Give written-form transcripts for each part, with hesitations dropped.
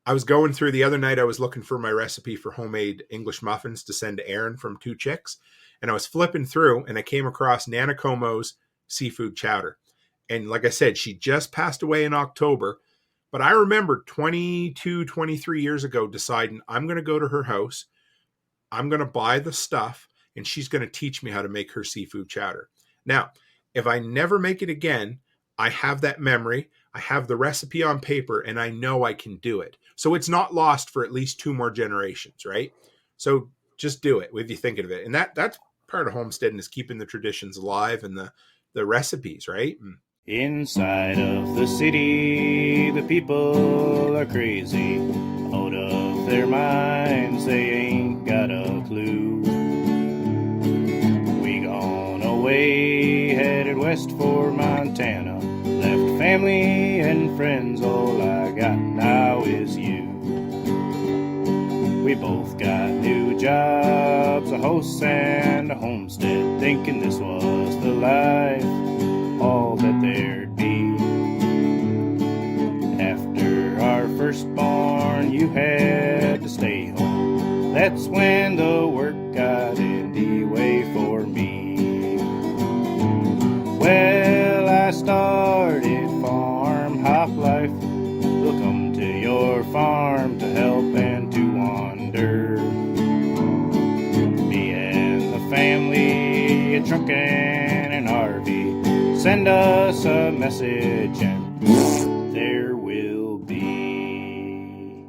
I was going through the other night. I was looking for my recipe for homemade English muffins to send to Erin from Two Chicks. And I was flipping through and I came across Nana Como's seafood chowder. And like I said, she just passed away in October. But I remember 22, 23 years ago deciding I'm going to go to her house. I'm going to buy the stuff and she's going to teach me how to make her seafood chowder. Now, if I never make it again, I have that memory. I have the recipe on paper and I know I can do it. So it's not lost for at least 2 more generations, right? So just do it if you think of it. And that's part of homesteading, is keeping the traditions alive and the recipes, right? Inside of the city, the people are crazy, out of their minds, they ain't got a clue. We gone away, headed west for Montana, left family and friends, all I got now is you. We both got new jobs, a house and a homestead, thinking this was the life, all that there'd be. After our firstborn, you had to stay home. That's when the work got in the way for me. Well, I started farm hop life. We'll come to your farm to help and to wander. Me and the family, a truck and an RV. Send us a message and there will be.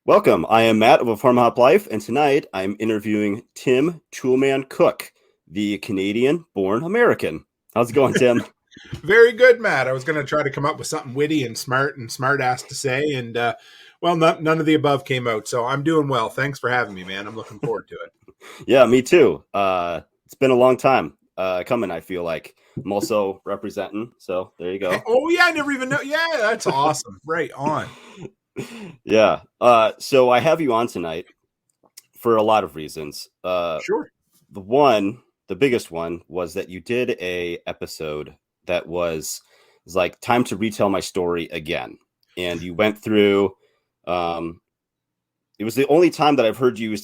Welcome. I am Matt of A Farm Hop Life, and tonight I'm interviewing Tim Toolman Cook, the Canadian-born American. How's it going, Tim? Very good, Matt. I was going to try to come up with something witty and smart ass to say, and well, none of the above came out. So I'm doing well. Thanks for having me, man. I'm looking forward to it. Yeah, me too. It's been a long time coming, I feel like. I'm also representing, so there you go. Oh, yeah, I never even know. Yeah, that's awesome. Right on. Yeah. So I have you on tonight for a lot of reasons. Sure. The biggest one was that you did a episode that was like time to retell my story again. And you went through, it was the only time that I've heard you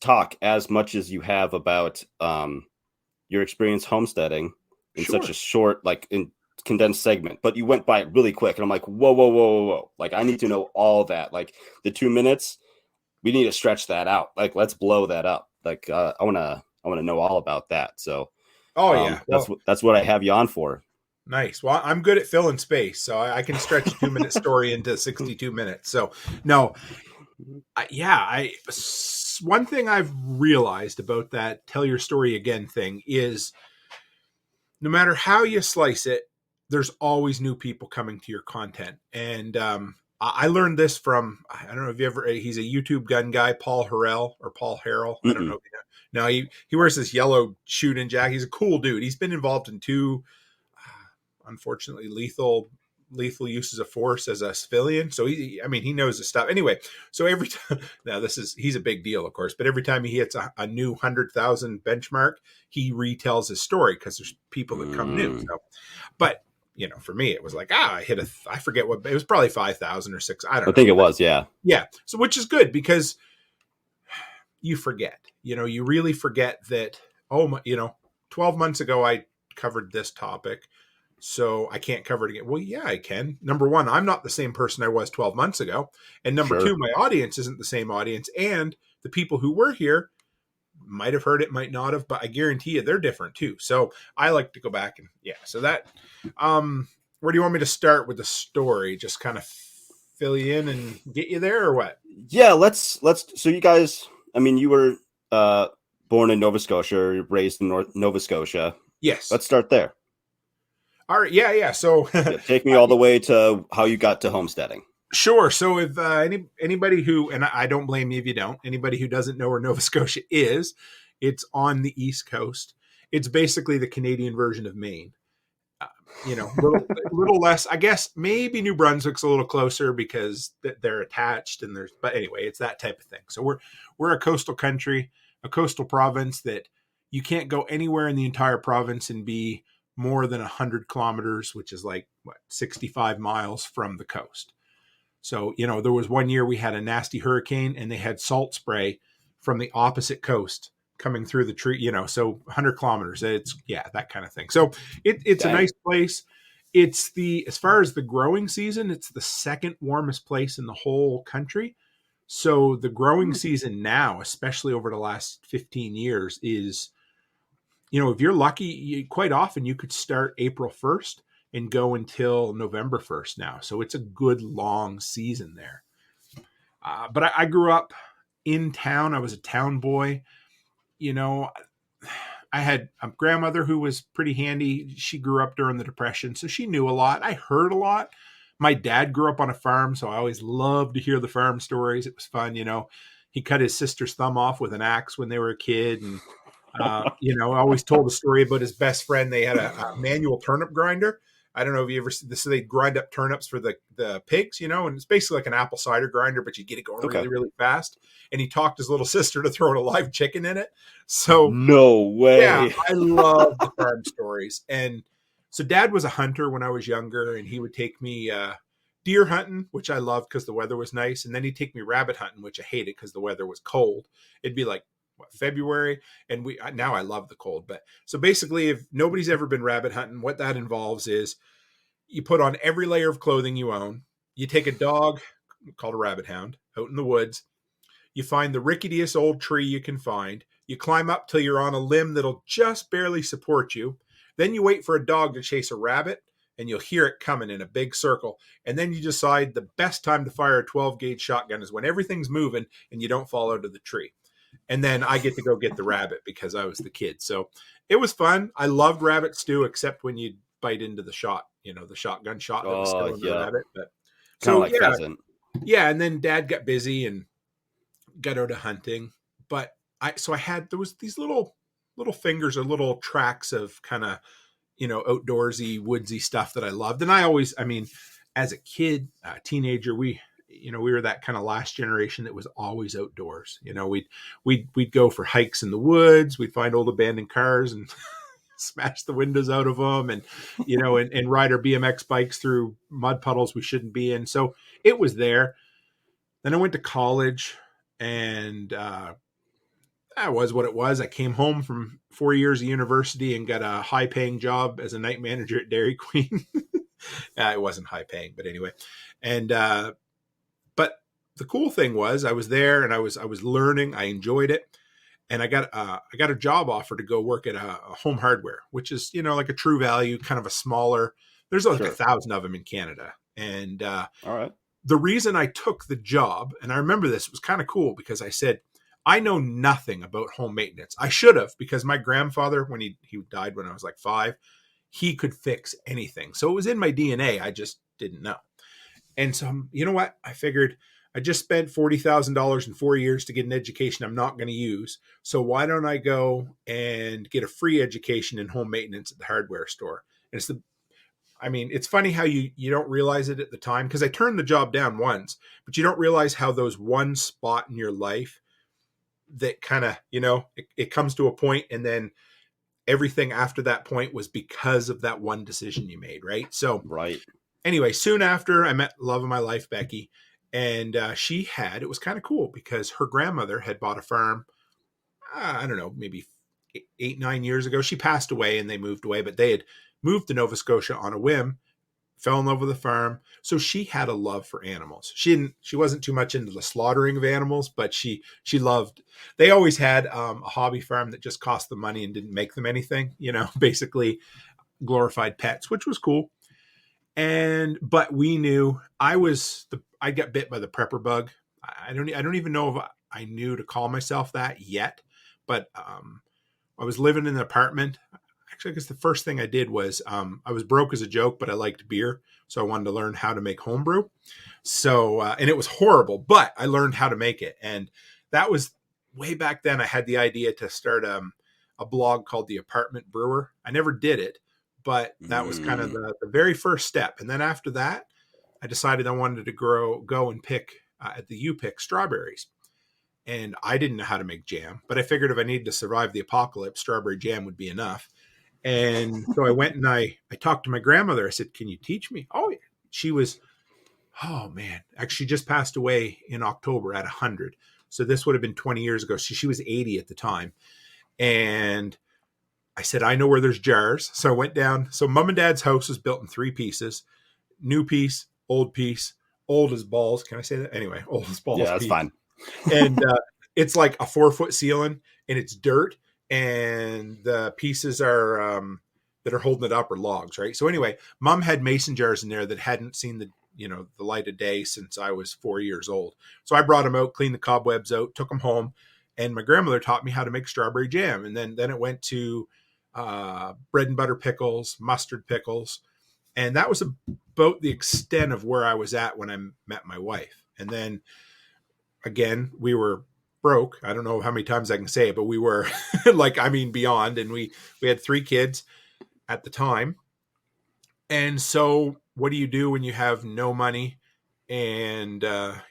talk as much as you have about your experience homesteading in such a short, like in condensed segment, but you went by it really quick. And I'm like, whoa. Like, I need to know all that. Like the 2 minutes, we need to stretch that out. Like, let's blow that up. Like, I want to know all about that. So, yeah, that's what I have you on for. Nice. Well, I'm good at filling space, so I can stretch a 2-minute story into 62 minutes. So, no, one thing I've realized about that tell your story again thing is no matter how you slice it, there's always new people coming to your content. And I learned this from, I don't know if you ever, he's a YouTube gun guy, Paul Harrell. I don't know if you know. No, he wears this yellow shooting jacket. He's a cool dude. He's been involved in 2, unfortunately, lethal uses of force as a civilian. So he knows the stuff. Anyway, so every time, now he's a big deal, of course, but every time he hits a new 100,000 benchmark, he retells his story because there's people that come new. So, but for me, it was like, I forget what, it was probably 5,000 or 6. I think it was. Yeah. Yeah. So, which is good because you forget, you really forget that, 12 months ago, I covered this topic. So I can't cover it again. Well, yeah, I can. Number one, I'm not the same person I was 12 months ago. And number two, my audience isn't the same audience. And the people who were here might have heard it, might not have, but I guarantee you they're different too. So I like to go back and so that, where do you want me to start with the story? Just kind of fill you in and get you there or what? Yeah, let's, so you guys, you were born in Nova Scotia, raised in Nova Scotia. Yes. Let's start there. All right. Yeah. So take me all the way to how you got to homesteading. Sure. So if anybody who, and I don't blame you if you don't, anybody who doesn't know where Nova Scotia is, it's on the East Coast. It's basically the Canadian version of Maine. Little less, I guess. Maybe New Brunswick's a little closer because they're attached, but anyway, it's that type of thing. So we're a coastal country, a coastal province that you can't go anywhere in the entire province and be more than 100 kilometers, which is like 65 miles from the coast. So, there was one year we had a nasty hurricane and they had salt spray from the opposite coast coming through the tree, so 100 kilometers. It's, that kind of thing. So it's a nice place. It's as far as the growing season, it's the second warmest place in the whole country. So the growing season now, especially over the last 15 years, is, if you're lucky, quite often you could start April 1st and go until November 1st now. So it's a good long season there. But I grew up in town. I was a town boy. I had a grandmother who was pretty handy. She grew up during the Depression, so she knew a lot. I heard a lot. My dad grew up on a farm, so I always loved to hear the farm stories. It was fun. He cut his sister's thumb off with an axe when they were a kid. And, I always told a story about his best friend. They had a manual turnip grinder. I don't know if you ever see this. So they grind up turnips for the pigs, and it's basically like an apple cider grinder, but you get it going really, really fast. And he talked his little sister to throw a live chicken in it. So no way. Yeah, I love the farm stories. And so Dad was a hunter when I was younger, and he would take me deer hunting, which I loved because the weather was nice. And then he'd take me rabbit hunting, which I hated because the weather was cold. It'd be like February, and now I love the cold. But so basically, if nobody's ever been rabbit hunting, what that involves is you put on every layer of clothing you own. You take a dog called a rabbit hound out in the woods. You find the ricketiest old tree you can find. You climb up till you're on a limb that'll just barely support you. Then you wait for a dog to chase a rabbit, and you'll hear it coming in a big circle. And then you decide the best time to fire a 12-gauge shotgun is when everything's moving and you don't fall out of the tree. And then I get to go get the rabbit because I was the kid. So it was fun. I loved rabbit stew, except when you bite into the shot, the shotgun shot that was still in the rabbit. But so like pheasant. Yeah. And then Dad got busy and got out of hunting. But there was these little fingers or little tracks of kind of, outdoorsy, woodsy stuff that I loved. And as a kid, teenager, we were that kind of last generation that was always outdoors. We'd go for hikes in the woods. We'd find old abandoned cars and smash the windows out of them, and and ride our BMX bikes through mud puddles we shouldn't be in. So it was there. Then I went to college, and that was what it was. I came home from 4 years of university and got a high-paying job as a night manager at Dairy Queen. It wasn't high-paying, but anyway. And but the cool thing was I was there and I was learning. I enjoyed it, and I got a job offer to go work at a home hardware, which is like a True Value, kind of a smaller. There's like 1,000 of them in Canada, and all right. The reason I took the job, and I remember this, was kind of cool because I said, I know nothing about home maintenance. I should have, because my grandfather, when he died when I was like 5, he could fix anything. So it was in my DNA. I just didn't know. And so, you know what? I figured I just spent $40,000 in 4 years to get an education I'm not going to use. So why don't I go and get a free education in home maintenance at the hardware store? And it's funny how you don't realize it at the time, because I turned the job down once, but you don't realize how those one spot in your life that kind of, it comes to a point, and then everything after that point was because of that one decision you made. Right. So right. Anyway, soon after, I met love of my life, Becky, and it was kind of cool because her grandmother had bought a farm. I don't know, maybe 8-9 years ago. She passed away and they moved away, but they had moved to Nova Scotia on a whim, fell in love with the farm. So she had a love for animals. She wasn't too much into the slaughtering of animals, but she loved, they always had a hobby farm that just cost them money and didn't make them anything, basically glorified pets, which was cool. But we knew I got bit by the prepper bug. I don't even know if I knew to call myself that yet, but I was living in an apartment. Actually, I guess the first thing I did was I was broke as a joke, but I liked beer. So I wanted to learn how to make homebrew. So, and it was horrible, but I learned how to make it. And that was way back then. I had the idea to start a blog called The Apartment Brewer. I never did it, but that was kind of the very first step. And then after that, I decided I wanted to go and pick at the U-Pick strawberries. And I didn't know how to make jam, but I figured if I needed to survive the apocalypse, strawberry jam would be enough. And so I went and I talked to my grandmother. I said, "Can you teach me?" Oh, she was, oh man, actually just passed away in October at 100. So this would have been 20 years ago. She was 80 at the time. And I said, I know where there's jars. So I went down. So mom and dad's house was built in 3 pieces, new piece, old as balls. Can I say that? Anyway, old as balls. Yeah, that's piece. fine. And it's like a 4-foot ceiling and it's dirt. And the pieces are, that are holding it up are logs. Right. So anyway, mom had mason jars in there that hadn't seen the light of day since I was 4 years old. So I brought them out, cleaned the cobwebs out, took them home. And my grandmother taught me how to make strawberry jam. And then it went to bread and butter pickles, mustard pickles. And that was about the extent of where I was at when I met my wife. And then again, we were broke. I don't know how many times I can say it, but we were beyond. And we had 3 kids at the time. And so what do you do when you have no money and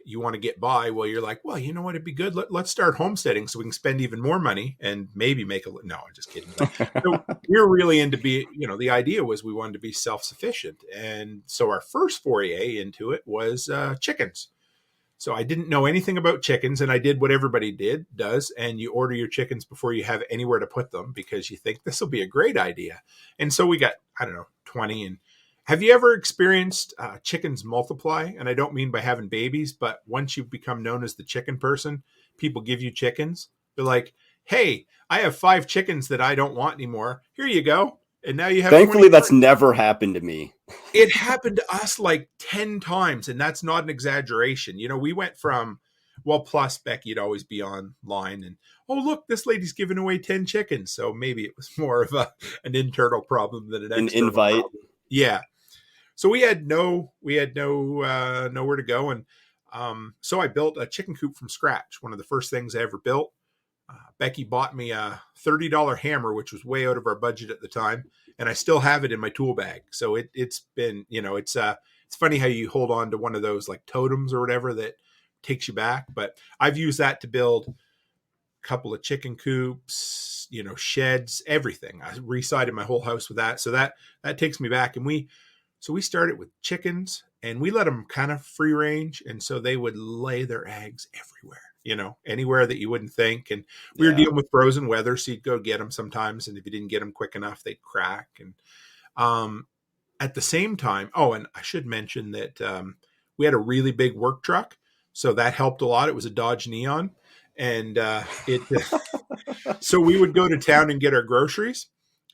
you want to get by? Well, you're like, well, you know what? It'd be good. Let's start homesteading so we can spend even more money and maybe make no, I'm just kidding. So we were really into the idea was we wanted to be self-sufficient. And so our first foray into it was chickens. So I didn't know anything about chickens, and I did what everybody does, and you order your chickens before you have anywhere to put them because you think this will be a great idea. And so we got, 20. And have you ever experienced chickens multiply? And I don't mean by having babies, but once you become known as the chicken person, people give you chickens. They're like, hey, I have 5 chickens that I don't want anymore. Here you go. And now you have. Thankfully, that's never happened to me. It happened to us like 10 times. And that's not an exaggeration. We went from, plus Becky'd always be online and, oh, look, this lady's giving away 10 chickens. So maybe it was more of an internal problem than an invite. Problem. Yeah. So we had nowhere to go. And so I built a chicken coop from scratch. One of the first things I ever built. Becky bought me a $30 hammer, which was way out of our budget at the time. And I still have it in my tool bag. So it's been, it's funny how you hold on to one of those like totems or whatever that takes you back. But I've used that to build a couple of chicken coops, sheds, everything. I resided my whole house with that. So that takes me back. And we started with chickens and we let them kind of free range. And so they would lay their eggs everywhere. Anywhere that you wouldn't think. And we were dealing with frozen weather. So you'd go get them sometimes. And if you didn't get them quick enough, they'd crack. And at the same time, and I should mention that we had a really big work truck. So that helped a lot. It was a Dodge Neon. And so we would go to town and get our groceries.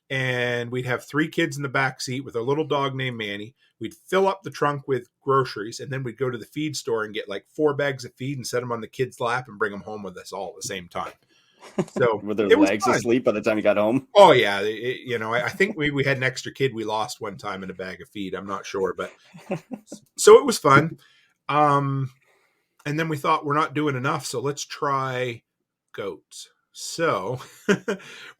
And we'd have 3 kids in the back seat with a little dog named Manny. We'd fill up the trunk with groceries, and then we'd go to the feed store and get like 4 bags of feed and set them on the kid's lap and bring them home with us all at the same time. So were their legs asleep by the time you got home? Oh yeah, I think we had an extra kid we lost one time in a bag of feed. I'm not sure, but so it was fun. And then we thought we're not doing enough, so let's try goats. So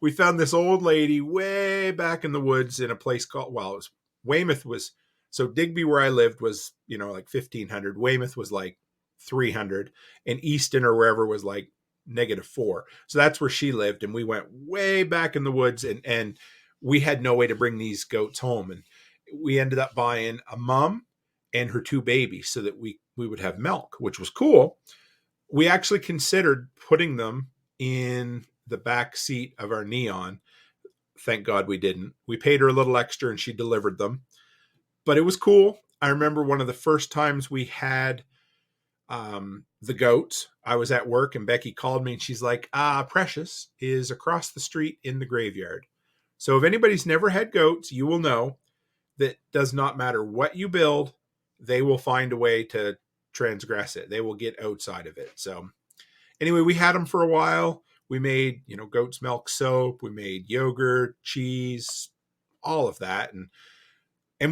we found this old lady way back in the woods in a place called, Weymouth was, so Digby where I lived was, like 1,500. Weymouth was like 300 and Easton or wherever was like -4. So that's where she lived. And we went way back in the woods and we had no way to bring these goats home. And we ended up buying a mom and her 2 babies so that we would have milk, which was cool. We actually considered putting them in the back seat of our Neon. Thank God we didn't. We paid her a little extra and she delivered them, but it was cool. I remember one of the first times we had the goats. I was at work and Becky called me and she's like, Precious is across the street in the graveyard. So if anybody's never had goats, you will know that does not matter what you build, they will find a way to transgress it. They will get outside of it. So anyway, we had them for a while. We made, goat's milk soap. We made yogurt, cheese, all of that. And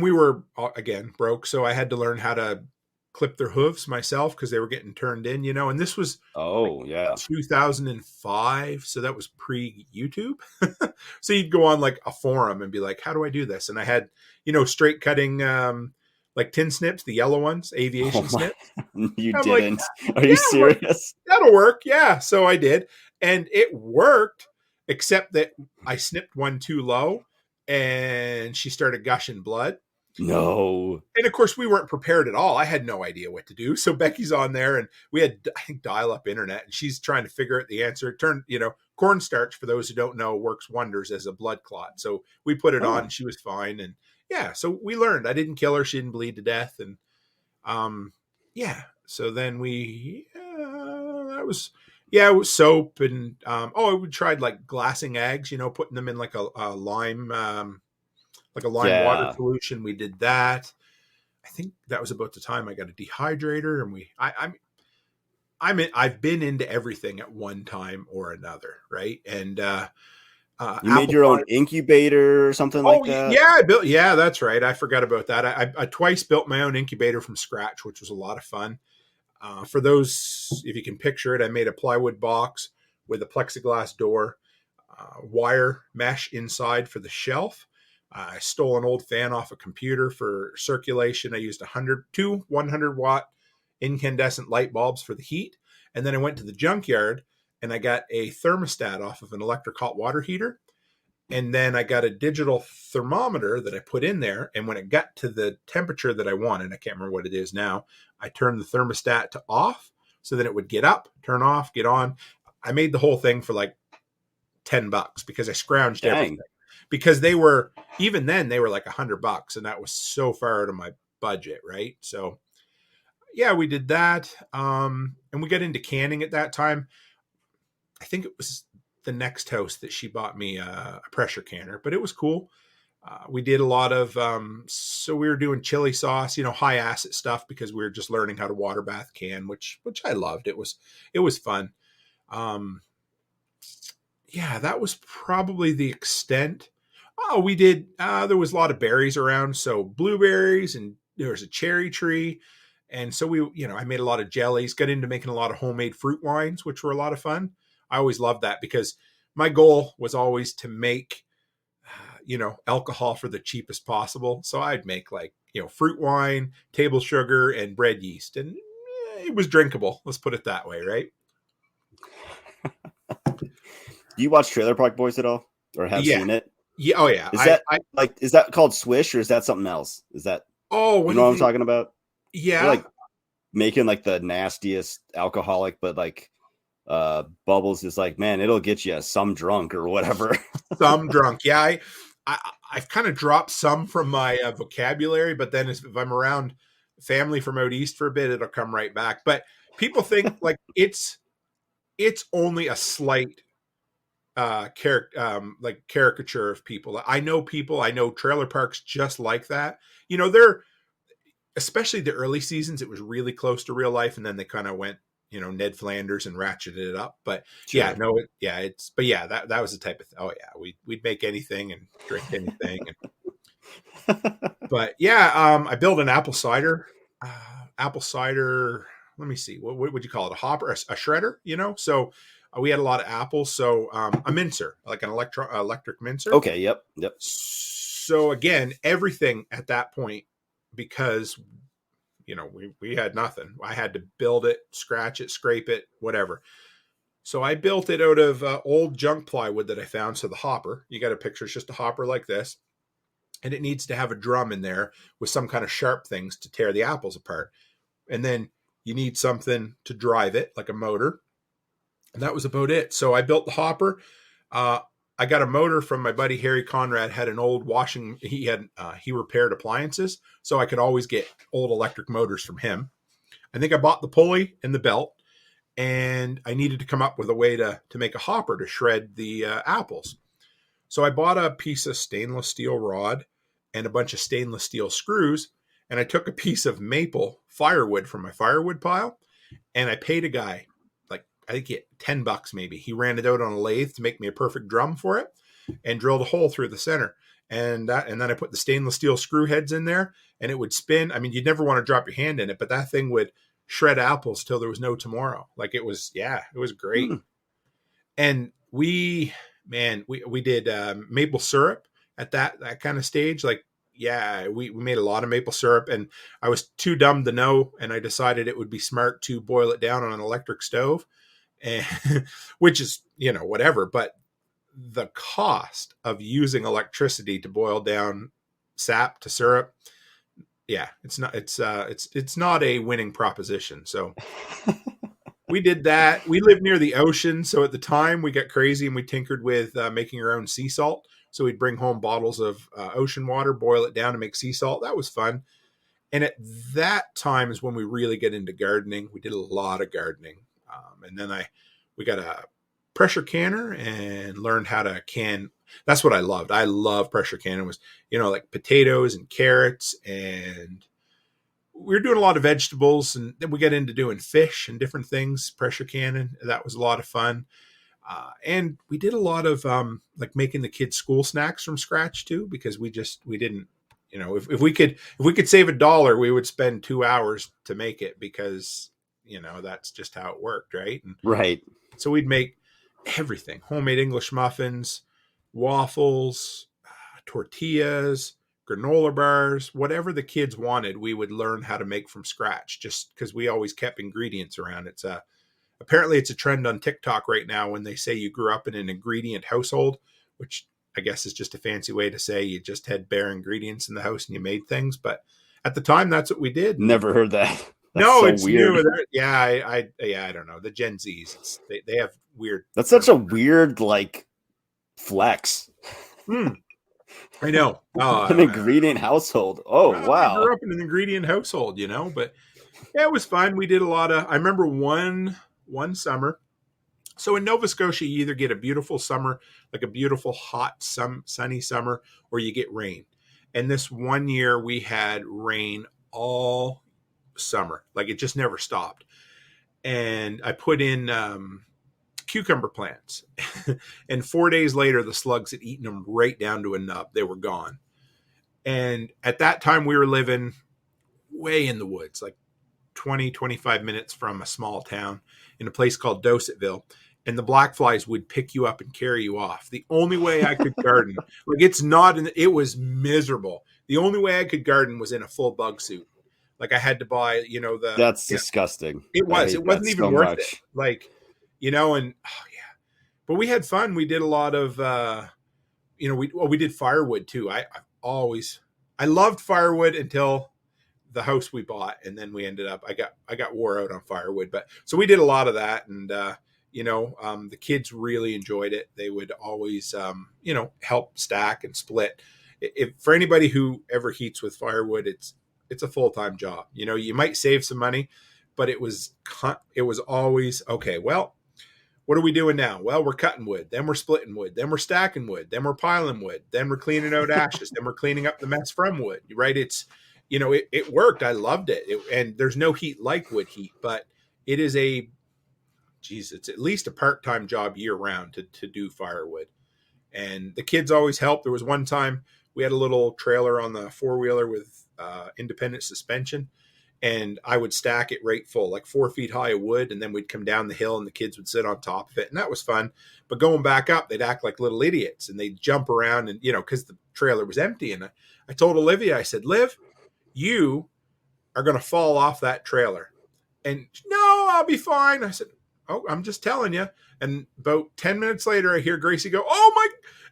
we were, again, broke. So I had to learn how to clip their hooves myself because they were getting turned in, and this was 2005. So that was pre-YouTube. So you'd go on like a forum and be like, how do I do this? And I had, straight cutting, like tin snips, the yellow ones, aviation snips. You didn't. Like, are you serious? That'll work. Yeah. So I did. And it worked, except that I snipped one too low and she started gushing blood. No. And of course, we weren't prepared at all. I had no idea what to do. So Becky's on there, and we had, I think, dial-up internet, and she's trying to figure out the answer. It turned, cornstarch, for those who don't know, works wonders as a blood clot. So we put it on, and she was fine. And yeah, so we learned. I didn't kill her; she didn't bleed to death. And yeah. So then that was. Yeah, it was soap, and we tried like glassing eggs, putting them in like a lime, water solution. We did that. I think that was about the time I got a dehydrator, and I've been into everything at one time or another, right? And you made your own incubator or something like that? Yeah, I built. Yeah, that's right. I forgot about that. I twice built my own incubator from scratch, which was a lot of fun. For those, if you can picture it, I made a plywood box with a plexiglass door, wire mesh inside for the shelf. I stole an old fan off a computer for circulation. I used 100-watt incandescent light bulbs for the heat. And then I went to the junkyard and I got a thermostat off of an electric hot water heater. And then I got a digital thermometer that I put in there. And when it got to the temperature that I wanted, I can't remember what it is now, I turned the thermostat to off so that it would get up, turn off, get on. I made the whole thing for like $10 because I scrounged everything. Because they were like $100, and that was so far out of my budget, right? So yeah, we did that. And we got into canning at that time. I think it was the next house that she bought me a pressure canner, but it was cool. We did a lot of, so we were doing chili sauce, high acid stuff, because we were just learning how to water bath can, which I loved. It was fun. Yeah, that was probably the extent. Oh, we did. There was a lot of berries around, so blueberries, and there was a cherry tree, and so I made a lot of jellies. Got into making a lot of homemade fruit wines, which were a lot of fun. I always loved that because my goal was always to make, alcohol for the cheapest possible. So I'd make fruit wine, table sugar, and bread yeast, and it was drinkable. Let's put it that way, right? Do you watch Trailer Park Boys at all, or have seen it? Yeah. Oh yeah. Is that called Swish, or is that something else? Is that? Oh, you know what I'm talking about? Yeah. They're like making like the nastiest alcoholic, but like Bubbles is like, man, it'll get you some drunk or whatever. Some drunk. Yeah. I've kind of dropped some from my vocabulary, but then if I'm around family from out east for a bit, it'll come right back. But people think like it's only a slight caricature of people. I know trailer parks just like that. They're, especially the early seasons, it was really close to real life, and then they kind of went, Ned Flanders and ratcheted it up. But sure. That was the type of oh yeah, we'd make anything and drink anything. But yeah, I built an apple cider. Let me see, what would you call it? A hopper, a shredder, So we had a lot of apples. So a mincer, like an electric mincer. Okay. Yep. So again, everything at that point, because we had nothing. I had to build it, scratch it, scrape it, whatever. So I built it out of old junk plywood that I found. So the hopper, you got a picture, it's just a hopper like this. And it needs to have a drum in there with some kind of sharp things to tear the apples apart. And then you need something to drive it, like a motor. And that was about it. So I built the hopper. I got a motor from my buddy Harry Conrad. Had an old washing. He repaired appliances, so I could always get old electric motors from him. I think I bought the pulley and the belt, and I needed to come up with a way to make a hopper to shred the apples. So I bought a piece of stainless steel rod and a bunch of stainless steel screws, and I took a piece of maple firewood from my firewood pile, and I paid a guy, I think he had $10 maybe. He ran it out on a lathe to make me a perfect drum for it, and drilled a hole through the center. And then I put the stainless steel screw heads in there, and it would spin. I mean, you'd never want to drop your hand in it, but that thing would shred apples till there was no tomorrow. Like it was great. And we did maple syrup at that kind of stage. Like, yeah, we made a lot of maple syrup, and I was too dumb to know. And I decided it would be smart to boil it down on an electric stove. And which is, whatever, but the cost of using electricity to boil down sap to syrup, yeah, it's not a winning proposition. So we did that. We lived near the ocean, so at the time we got crazy and we tinkered with making our own sea salt. So we'd bring home bottles of ocean water, boil it down, and make sea salt. That was fun. And at that time is when we really get into gardening. We did a lot of gardening, and then we got a pressure canner and learned how to can. That's what I loved. I love pressure canning. Was like potatoes and carrots, and we were doing a lot of vegetables, and then we got into doing fish and different things. Pressure canning, that was a lot of fun. And we did a lot of like making the kids school snacks from scratch too, because we didn't, if we could save $1, we would spend 2 hours to make it, because that's just how it worked, right? And Right. so we'd make everything: homemade English muffins, waffles, tortillas, granola bars, whatever the kids wanted, we would learn how to make from scratch, just because we always kept ingredients around. Apparently it's a trend on TikTok right now when they say you grew up in an ingredient household, which I guess is just a fancy way to say you just had bare ingredients in the house and you made things. But at the time, that's what we did. Never heard that. That's no, so it's weird. new. Yeah, I don't know. The Gen Zs, they have weird. That's such a weird flex. I know. An ingredient household. Oh, wow. I grew up in an ingredient household, but yeah, it was fun. We did a lot of. I remember one summer. So in Nova Scotia, you either get a beautiful summer, like a beautiful hot sunny summer, or you get rain. And this one year we had rain all summer, like it just never stopped. And I put in cucumber plants, and 4 days later, the slugs had eaten them right down to a nub. They were gone. And at that time, we were living way in the woods, like 20-25 minutes from a small town in a place called Dosetville. And the black flies would pick you up and carry you off. The only way I could garden, it was miserable. The only way I could garden was in a full bug suit. Like I had to buy, that's disgusting. It wasn't even worth it. And oh yeah, but we had fun. We did a lot of, we did firewood too. I loved firewood until the house we bought, and then we ended up, I got wore out on firewood, but so we did a lot of that. And, the kids really enjoyed it. They would always, help stack and split. If for anybody who ever heats with firewood, it's a full-time job. You might save some money, but it was always, okay, well, what are we doing now? Well, we're cutting wood, then we're splitting wood, then we're stacking wood, then we're piling wood, then we're cleaning out ashes, then we're cleaning up the mess from wood, right? It's, it worked. I loved it. And there's no heat like wood heat, but it is it's at least a part-time job year round to do firewood. And the kids always helped. There was one time we had a little trailer on the four-wheeler with independent suspension, and I would stack it right full, like 4 feet high of wood, and then we'd come down the hill and the kids would sit on top of it, and that was fun. But going back up, they'd act like little idiots, and they'd jump around, and because the trailer was empty. And I told Olivia, I said, Liv, you are going to fall off that trailer. And no, I'll be fine. I said, oh, I'm just telling you. And about 10 minutes later, I hear Gracie go, oh my,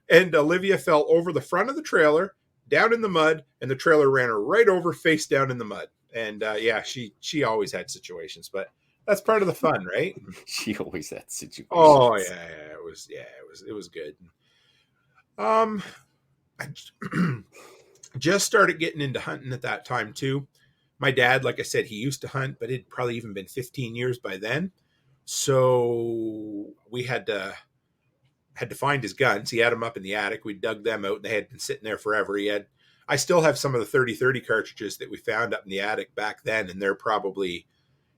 and Olivia fell over the front of the trailer, down in the mud, and the trailer ran her right over, face down in the mud. And she always had situations, but that's part of the fun, right? She always had situations. Oh yeah, it was good. I just started getting into hunting at that time too. My dad, like I said, he used to hunt, but it'd probably even been 15 years by then. So we had to find his guns. He had them up in the attic. We dug them out, and they had been sitting there forever. I still have some of the 30-30 cartridges that we found up in the attic back then, and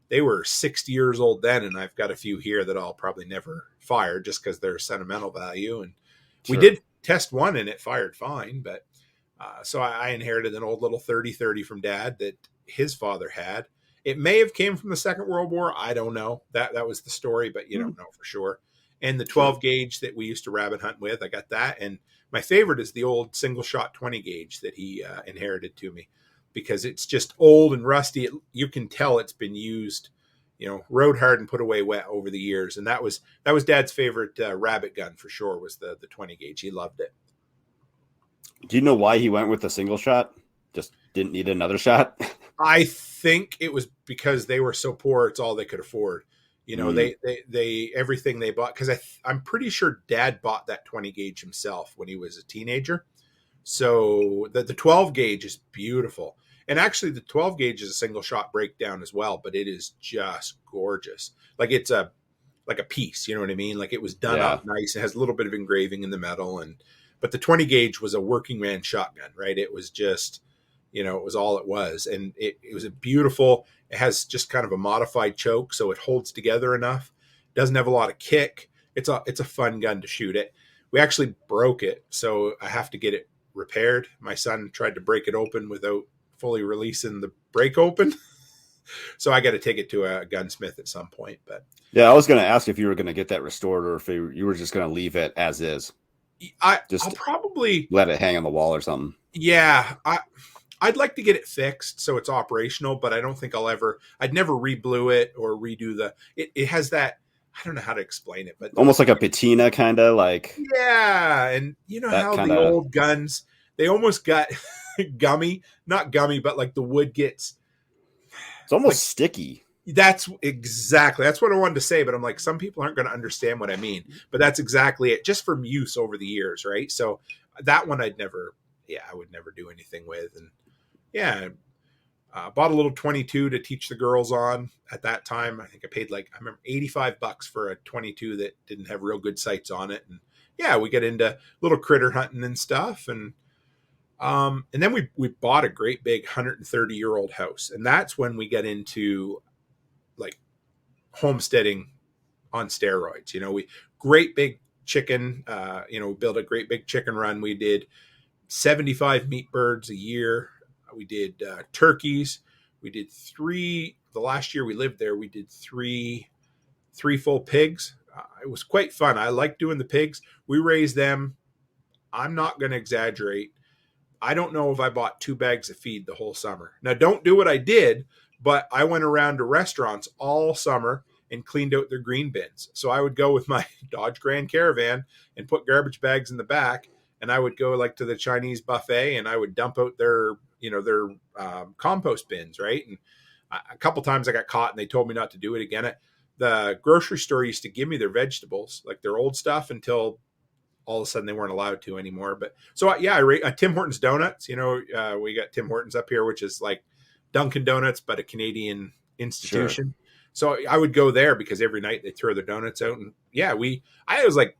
they were 60 years old then, and I've got a few here that I'll probably never fire just because they're sentimental value. And Sure. We did test one, and it fired fine, but so I inherited an old little 30-30 from Dad that his father had. It may have came from the Second World War. I don't know. That was the story, but you don't know for sure. And the 12 gauge that we used to rabbit hunt with, I got that. And my favorite is the old single shot 20 gauge that he inherited to me, because it's just old and rusty. You can tell it's been used, rode hard and put away wet over the years. And that was Dad's favorite rabbit gun for sure, was the 20 gauge. He loved it. Do you know why he went with the single shot? Just didn't need another shot. I think it was because they were so poor; it's all they could afford. You know, they everything they bought, because I'm pretty sure Dad bought that 20 gauge himself when he was a teenager. So the 12 gauge is beautiful, and actually the 12 gauge is a single shot breakdown as well, but it is just gorgeous. Like it's a piece, you know what I mean? Like it was done Yeah. up nice. It has a little bit of engraving in the metal, but the 20 gauge was a working man shotgun, right? It was just, you know, it was all it was. And it was a beautiful, it has just kind of a modified choke, so it holds together enough. Doesn't have a lot of kick. It's a fun gun to shoot it. We actually broke it, so I have to get it repaired. My son tried to break it open without fully releasing the break open. So I got to take it to a gunsmith at some point. But yeah, I was going to ask if you were going to get that restored or if you were just going to leave it as is. I'll Just probably let it hang on the wall or something. Yeah, I'd like to get it fixed so it's operational, but I don't think I'd never re-blue it or redo it has that, I don't know how to explain it, but Almost like a patina, kind of like. Yeah, and you know how kinda, the old guns, they almost got gummy, not gummy, but like the wood gets. It's almost sticky. That's what I wanted to say, but I'm like, some people aren't going to understand what I mean, but that's exactly it, just from use over the years, right? So that one I would never do anything with. And yeah, bought a little 22 to teach the girls on at that time. I think I paid I remember $85 for a 22 that didn't have real good sights on it. And yeah, we get into little critter hunting and stuff. And then we bought a great big 130-year-old house. And that's when we get into like homesteading on steroids. You know, great big chicken, we built a great big chicken run. We did 75 meat birds a year. We did turkeys. We did the last year we lived there, we did three full pigs. It was quite fun. I like doing the pigs. We raised them. I'm not going to exaggerate. I don't know if I bought 2 bags of feed the whole summer. Now, don't do what I did, but I went around to restaurants all summer and cleaned out their green bins. So I would go with my Dodge Grand Caravan and put garbage bags in the back, and I would go to the Chinese buffet and I would dump out their compost bins, right? And a couple times I got caught and they told me not to do it again. The grocery store used to give me their vegetables, like their old stuff, until all of a sudden they weren't allowed to anymore. But so I Tim Hortons donuts. We got Tim Hortons up here, which is like Dunkin' Donuts, but a Canadian institution. Sure. So I would go there because every night they throw their donuts out. And yeah, it was like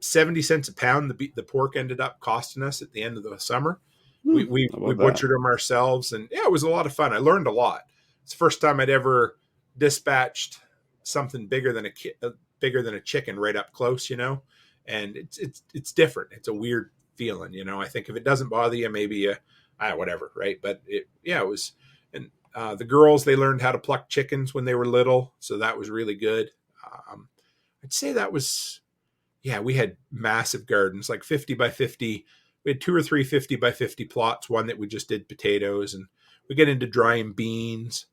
70 cents a pound. The pork ended up costing us at the end of the summer. We butchered them ourselves, and yeah, it was a lot of fun. I learned a lot. It's the first time I'd ever dispatched something bigger than a chicken right up close, and it's different. It's a weird feeling, I think if it doesn't bother you, maybe whatever, right? But it was, and the girls, they learned how to pluck chickens when they were little, so that was really good. I'd say that was, we had massive gardens, like 50 by 50. We had 2 or 3 50 by 50 plots, one that we just did potatoes, and we get into drying beans.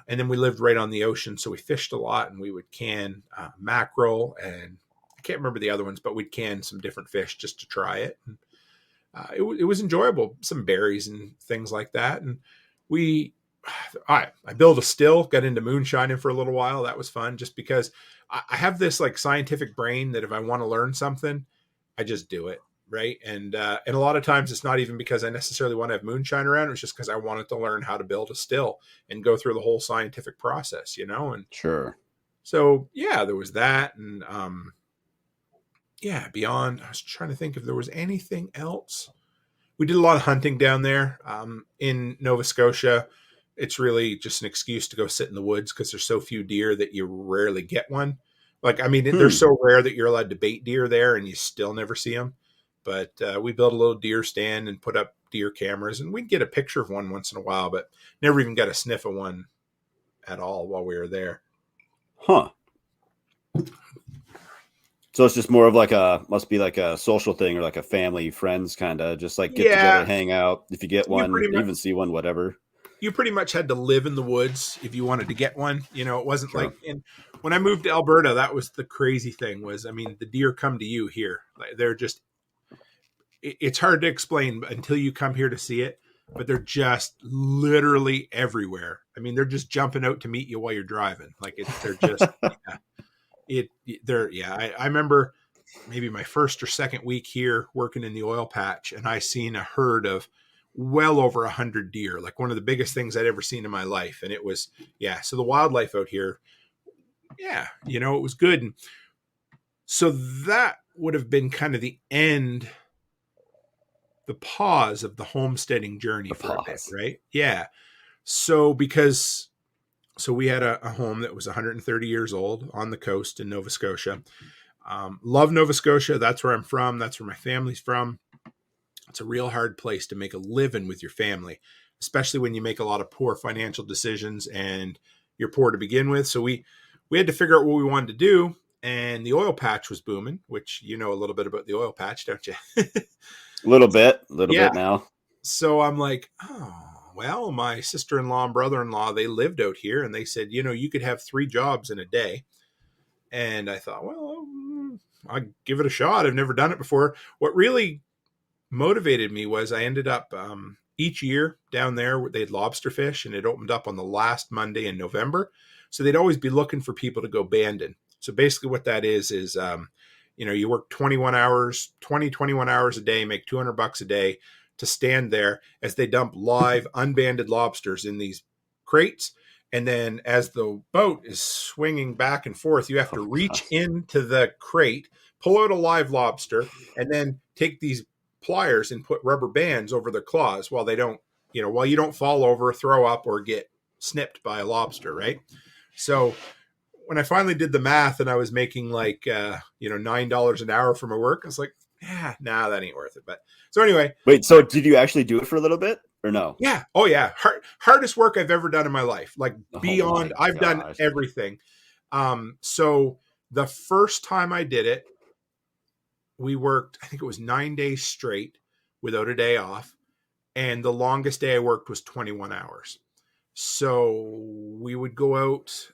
And then we lived right on the ocean, so we fished a lot, and we would can mackerel, and I can't remember the other ones, but we'd can some different fish just to try it. And, it was enjoyable, some berries and things like that. And I built a still, got into moonshining for a little while. That was fun, just because I have this scientific brain that if I want to learn something, I just do it. Right. And a lot of times it's not even because I necessarily want to have moonshine around. It's just because I wanted to learn how to build a still and go through the whole scientific process, and sure. So yeah, there was that. And beyond, I was trying to think if there was anything else. We did a lot of hunting down there in Nova Scotia. It's really just an excuse to go sit in the woods because there's so few deer that you rarely get one. They're so rare that you're allowed to bait deer there and you still never see them. But we built a little deer stand and put up deer cameras, and we'd get a picture of one once in a while, but never even got a sniff of one at all while we were there. Huh. So it's just more of must be like a social thing or like a family, friends kind of just get together, hang out. If you get one, even see one, whatever. You pretty much had to live in the woods if you wanted to get one. It wasn't when I moved to Alberta, that was the crazy thing the deer come to you here. They're just, it's hard to explain until you come here to see it. but they're just literally everywhere. I mean, they're just jumping out to meet you while you're driving. Like they're just, I remember maybe my first or second week here working in the oil patch, and I seen a herd of well over 100 deer, like one of the biggest things I'd ever seen in my life. And it was, so the wildlife out here, it was good. And so that would have been kind of the pause of the homesteading journey for a bit, right? Yeah. So we had a home that was 130 years old on the coast in Nova Scotia. Love Nova Scotia. That's where I'm from. That's where my family's from. It's a real hard place to make a living with your family, especially when you make a lot of poor financial decisions and you're poor to begin with. So we had to figure out what we wanted to do. And the oil patch was booming, which you know a little bit about the oil patch, don't you? A little bit now. So I'm like, well, my sister-in-law and brother-in-law, they lived out here, and they said, you could have 3 jobs in a day. And I thought, well, I'll give it a shot. I've never done it before. What really motivated me was I ended up each year down there, they'd lobster fish, and it opened up on the last Monday in November. So they'd always be looking for people to go banding. So basically what that is you work 21 hours a day, make $200 a day to stand there as they dump live unbanded lobsters in these crates. And then as the boat is swinging back and forth, you have to reach into the crate, pull out a live lobster, and then take these pliers and put rubber bands over their claws while they don't, while you don't fall over, throw up, or get snipped by a lobster, right? So when I finally did the math and I was making like, $9 an hour for my work, I was like, that ain't worth it. But so anyway. Wait, so did you actually do it for a little bit or no? Yeah. Oh yeah. Hardest work I've ever done in my life. Like beyond, I've done everything. So the first time I did it, we worked, I think it was 9 days straight without a day off. And the longest day I worked was 21 hours. So we would go out,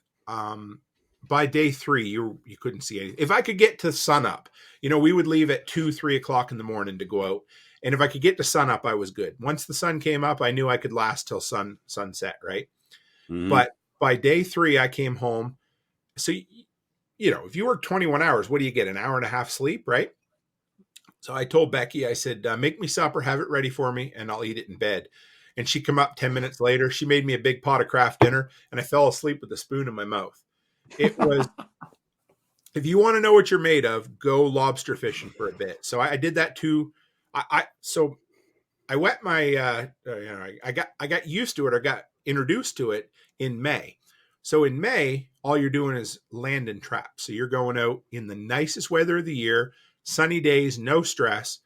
by day 3, you couldn't see anything. If I could get to sunup, we would leave at 2-3 o'clock in the morning to go out. And if I could get to sunup, I was good. Once the sun came up, I knew I could last till sunset, right? Mm-hmm. But by day 3, I came home. So, if you work 21 hours, what do you get? An hour and a half sleep, right? So I told Becky, I said, make me supper, have it ready for me, and I'll eat it in bed. And she come up 10 minutes later. She made me a big pot of Kraft dinner, and I fell asleep with a spoon in my mouth. It was, if you want to know what you're made of, go lobster fishing for a bit. So I did that too. I wet my, I got used to it. I got introduced to it in May. So in May, all you're doing is landing traps. So you're going out in the nicest weather of the year, sunny days, no stress.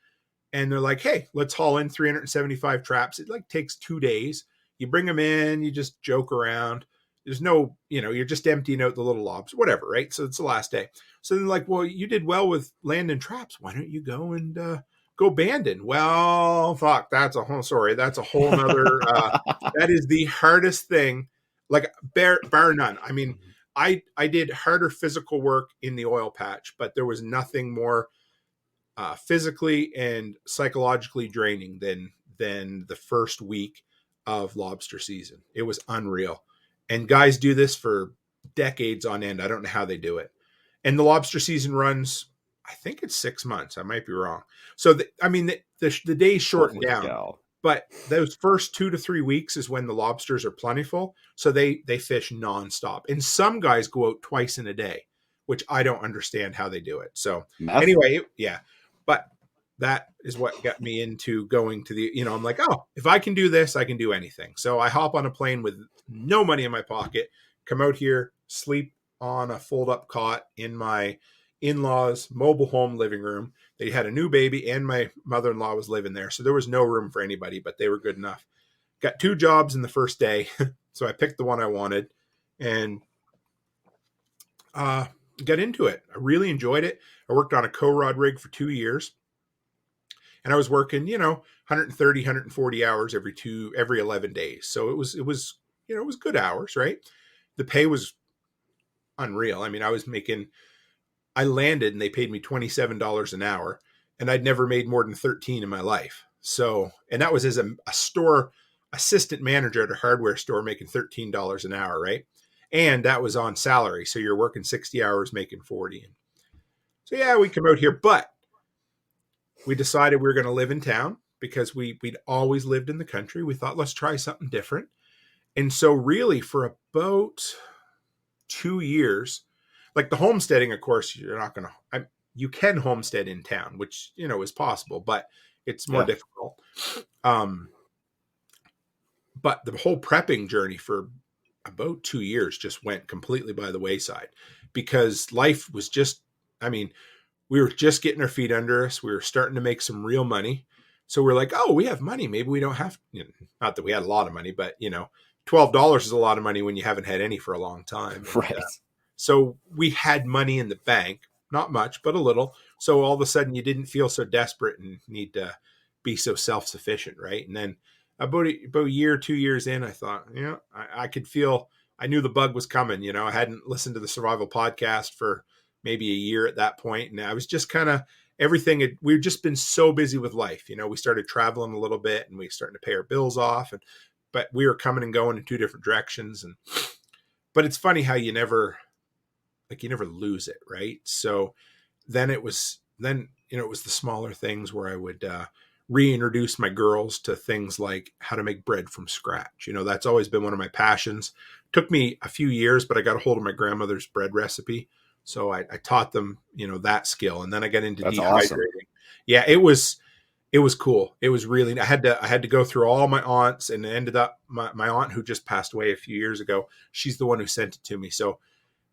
And they're like, hey, let's haul in 375 traps. It takes 2 days. You bring them in, you just joke around. There's no, you're just emptying out the little lobs, whatever, right? So it's the last day. So they're like, well, you did well with landing traps. Why don't you go and go banding? Well, fuck, that's a whole nother, that is the hardest thing, like bar none. I mean, I did harder physical work in the oil patch, but there was nothing more physically and psychologically draining than the first week of lobster season. It was unreal. And guys do this for decades on end. I don't know how they do it. And the lobster season runs, I think it's 6 months. I might be wrong. So, the days shorten down. But those first 2 to 3 weeks is when the lobsters are plentiful. So they fish nonstop. And some guys go out twice in a day, which I don't understand how they do it. So anyway, yeah. But that is what got me into going to the, I'm like, oh, if I can do this, I can do anything. So I hop on a plane with no money in my pocket, come out here, sleep on a fold-up cot in my in-laws' mobile home living room. They had a new baby and my mother-in-law was living there. So there was no room for anybody, but they were good enough. Got 2 jobs in the first day. So I picked the one I wanted and got into it. I really enjoyed it. I worked on a co-rod rig for 2 years. And I was working, 130, 140 hours every 11 days. So it was good hours, right? The pay was unreal. I mean, I landed and they paid me $27 an hour, and I'd never made more than 13 in my life. So, and that was as a store assistant manager at a hardware store making $13 an hour, right? And that was on salary. So you're working 60 hours, making 40. And so, yeah, we come out here, but we decided we were going to live in town because we'd always lived in the country. We thought, let's try something different. And so really for about 2 years, like the homesteading, of course, you're not going to, you can homestead in town, which, is possible, but it's more difficult. But the whole prepping journey for about 2 years just went completely by the wayside because life was just, we were just getting our feet under us. We were starting to make some real money. So we're like, oh, we have money. Maybe we don't have, not that we had a lot of money, but $12 is a lot of money when you haven't had any for a long time. Right. And, so we had money in the bank, not much, but a little. So all of a sudden you didn't feel so desperate and need to be so self-sufficient. Right. And then about a year, 2 years in, I thought, I could feel, I knew the bug was coming. I hadn't listened to the survival podcast for maybe a year at that point. And I was just kind of we've just been so busy with life. We started traveling a little bit and we started to pay our bills off, but we were coming and going in two different directions. But it's funny how you never lose it. Right. So then it was the smaller things where I would, reintroduce my girls to things like how to make bread from scratch. That's always been one of my passions. Took me a few years, but I got a hold of my grandmother's bread recipe. So I taught them, that skill. And then I got into That's dehydrating. awesome. Yeah, it was cool. It was really, I had to go through all my aunts, and it ended up my aunt who just passed away a few years ago. She's the one who sent it to me. So,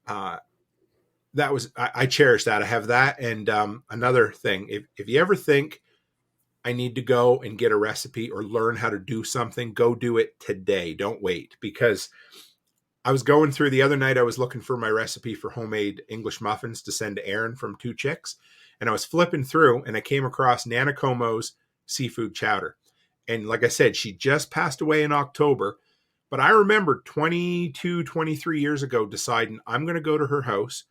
that was, I cherish that. I have that. And, another thing, if you ever think I need to go and get a recipe or learn how to do something, go do it today. Don't wait, because I was going through the other night. I was looking for my recipe for homemade English muffins to send to Erin from Two Chicks. And I was flipping through and I came across Nana Como's seafood chowder. And like I said, she just passed away in October, but I remember 22, 23 years ago deciding I'm going to go to her house.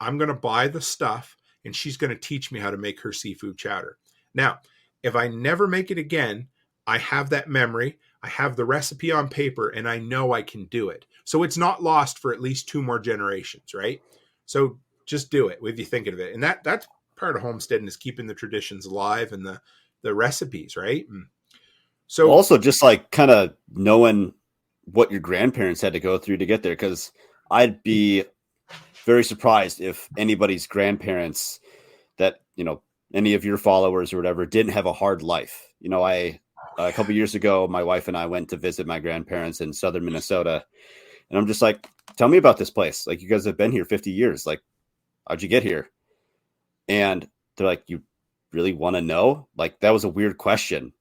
I'm going to buy the stuff and she's going to teach me how to make her seafood chowder. Now, if I never make it again, I have that memory. I have the recipe on paper and I know I can do it. So it's not lost for at least 2 more generations, right? So just do it if you're thinking of it. And that's part of homesteading, is keeping the traditions alive and the recipes, right? And so also just like kind of knowing what your grandparents had to go through to get there. Cause I'd be very surprised if anybody's grandparents that, any of your followers or whatever didn't have a hard life. A couple years ago, my wife and I went to visit my grandparents in southern Minnesota, and I'm just like, tell me about this place. Like, you guys have been here 50 years. Like, how'd you get here? And they're like, you really want to know? Like, that was a weird question.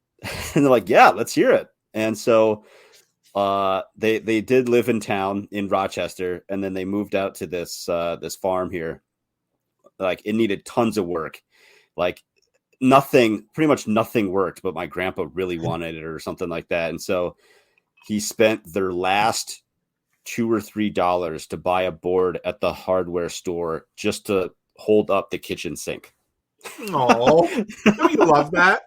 And they're like, yeah, let's hear it. And so they did live in town in Rochester, and then they moved out to this farm here. Like, it needed tons of work. Like, pretty much nothing worked, but my grandpa really wanted it or something like that. And so he spent their last $2 or $3 to buy a board at the hardware store just to hold up the kitchen sink. Oh, don't you love that?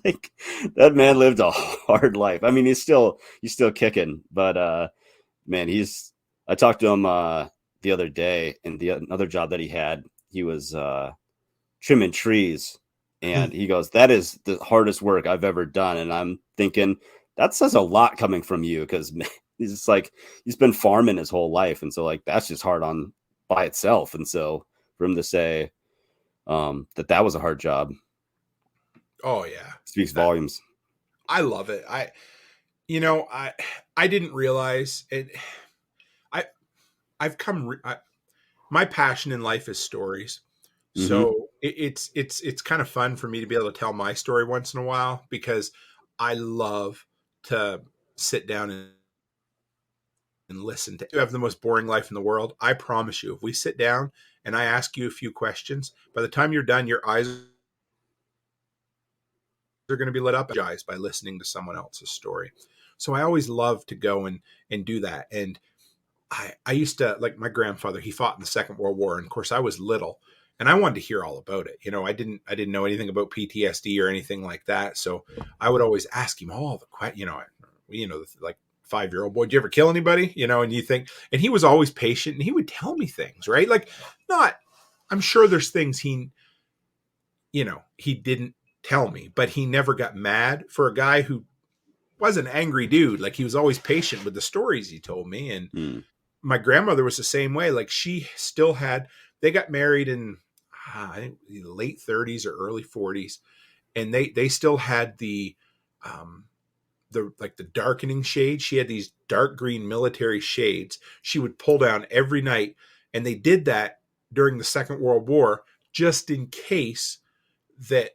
Like, that man lived a hard life. I mean, he's still kicking, but man, I talked to him the other day, and another job that he had, he was trimming trees, and he goes, that is the hardest work I've ever done. And I'm thinking, that says a lot coming from you, because he's just like, he's been farming his whole life, and so like that's just hard on by itself. And so for him to say that was a hard job, oh yeah, speaks volumes. I love it. I didn't realize it. My passion in life is stories. So it's kind of fun for me to be able to tell my story once in a while, because I love to sit down and listen to. You have the most boring life in the world. I promise you, if we sit down and I ask you a few questions, by the time you're done, your eyes are going to be lit up by listening to someone else's story. So I always love to go and do that. And I used to, like, my grandfather, he fought in the Second World War. And of course I was little. And I wanted to hear all about it. I didn't know anything about PTSD or anything like that. So I would always ask him all the questions, like 5-year-old boy, did you ever kill anybody? And you think, and he was always patient and he would tell me things, right? Like I'm sure there's things he didn't tell me, but he never got mad. For a guy who was an angry dude, like he was always patient with the stories he told me. And my grandmother was the same way. Like she still they got married in I think the late 30s or early 40s, and they still had the darkening shade. She had these dark green military shades she would pull down every night, and they did that during the Second World War just in case that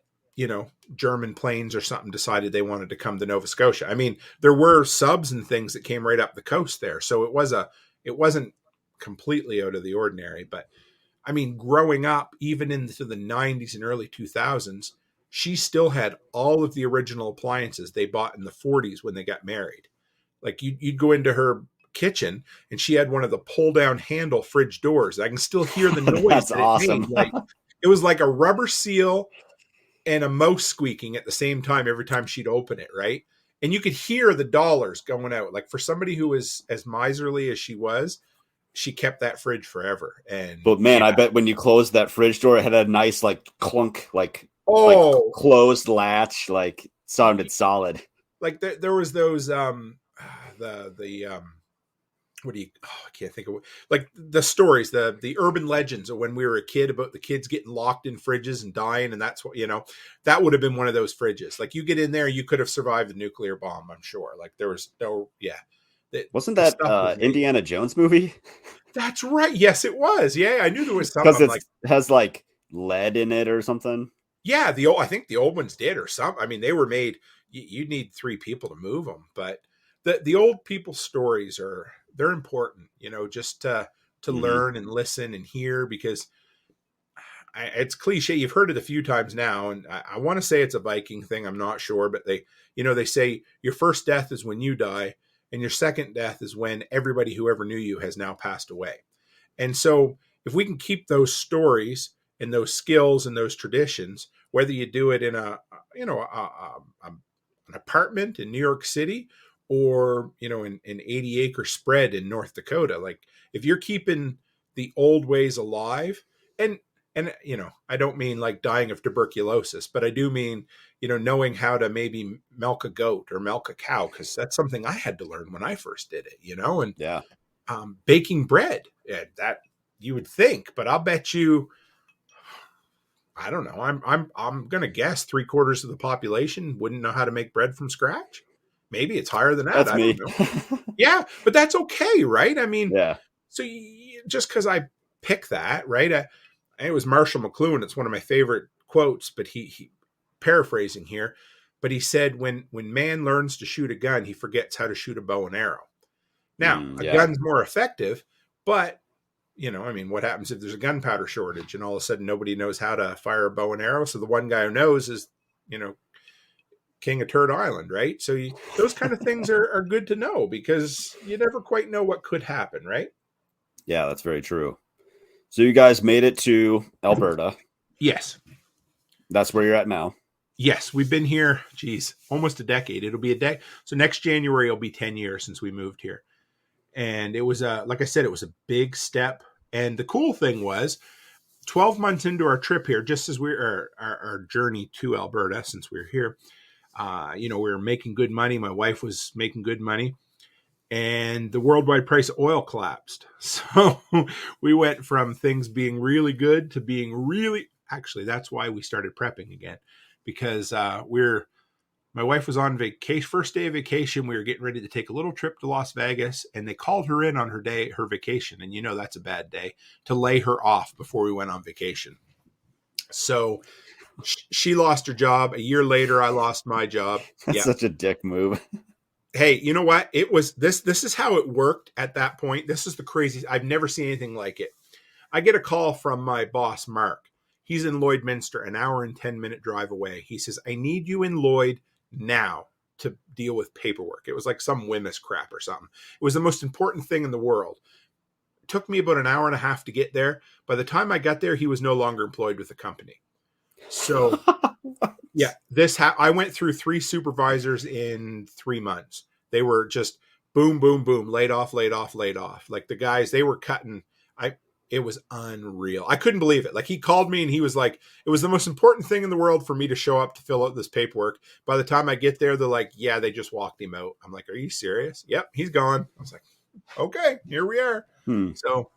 German planes or something decided they wanted to come to Nova Scotia. I mean, there were subs and things that came right up the coast there, so it wasn't completely out of the ordinary. But I mean, growing up, even into the 90s and early 2000s, she still had all of the original appliances they bought in the 40s when they got married. Like you'd go into her kitchen and she had one of the pull down handle fridge doors. I can still hear the noise. That's awesome. It was like a rubber seal and a mouse squeaking at the same time every time she'd open it, right? And you could hear the dollars going out. Like for somebody who was as miserly as she kept that fridge forever. But man, I bet when you closed that fridge door, it had a nice like clunk, like closed latch, like sounded solid. Like there was those I can't think of what, like the stories, the urban legends of when we were a kid about the kids getting locked in fridges and dying. And that's what, that would have been one of those fridges. Like you get in there, you could have survived the nuclear bomb, I'm sure. Like there was no, yeah. Wasn't that Indiana Jones movie? That's right. Yes, it was. Yeah, I knew there was something. Because it has like lead in it or something. Yeah, I think the old ones did or something. I mean, they were made. You need 3 people to move them, but the old people stories they're important. Just to learn and listen and hear, because it's cliche. You've heard it a few times now, and I want to say it's a Viking thing. I'm not sure, but they say your first death is when you die. And your second death is when everybody who ever knew you has now passed away. And so if we can keep those stories and those skills and those traditions, whether you do it in an apartment in New York City or, an 80-acre spread in North Dakota, like if you're keeping the old ways alive, and I don't mean like dying of tuberculosis, but I do mean, knowing how to maybe milk a goat or milk a cow, because that's something I had to learn when I first did it, and yeah, baking bread, that you would think, but I'll bet you, I don't know, I'm gonna guess 3/4 of the population wouldn't know how to make bread from scratch. Maybe it's higher than that. That's me. Don't know. Yeah, but that's okay, right? I mean, yeah. So just because I pick that, right? It was Marshall McLuhan. It's one of my favorite quotes, but he paraphrasing here, but he said, when man learns to shoot a gun, he forgets how to shoot a bow and arrow. Now, a gun's more effective, but what happens if there's a gunpowder shortage and all of a sudden nobody knows how to fire a bow and arrow? So the one guy who knows is, king of Turd Island, right? So those kind of things are good to know, because you never quite know what could happen, right? Yeah, that's very true. So you guys made it to Alberta. Yes. That's where you're at now. Yes, we've been here, almost a decade. It'll be a day. So next January, it'll be 10 years since we moved here. And it was, like I said, it was a big step. And the cool thing was 12 months into our trip here, just as our journey to Alberta, since we were here, we were making good money. My wife was making good money. And the worldwide price of oil collapsed. So we went from things being really good to being actually, that's why we started prepping again, because my wife was on vacation, first day of vacation. We were getting ready to take a little trip to Las Vegas, and they called her in on her vacation. And that's a bad day to lay her off before we went on vacation. So she lost her job. A year later, I lost my job. That's such a dick move. Hey, you know what? It was this is how it worked at that point. This is the craziest. I've never seen anything like it. I get a call from my boss, Mark. He's in Lloydminster, an hour and 10-minute drive away. He says, I need you in Lloyd now to deal with paperwork. It was like some Wemyss crap or something. It was the most important thing in the world. took me about an hour and a half to get there. By the time I got there, he was no longer employed with the company. So yeah, I went through 3 supervisors in 3 months. They were just boom, boom, boom, laid off, laid off, laid off. Like the guys, they were cutting. It was unreal. I couldn't believe it. Like he called me and he was like, it was the most important thing in the world for me to show up to fill out this paperwork. By the time I get there, they're like, yeah, they just walked him out. I'm like, are you serious? Yep, he's gone. I was like, okay, here we are. So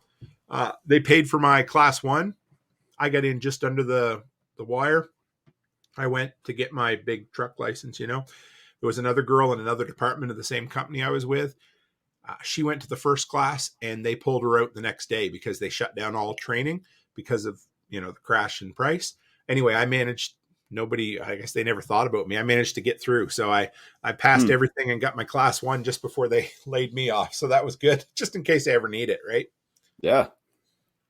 they paid for my class 1. I got in just under the wire. I went to get my big truck license. There was another girl in another department of the same company I was with. She went to the first class and they pulled her out the next day because they shut down all training because of, the crash in price. Anyway, I guess they never thought about me. I managed to get through. So I passed everything and got my class 1 just before they laid me off. So that was good, just in case I ever need it. Right. Yeah.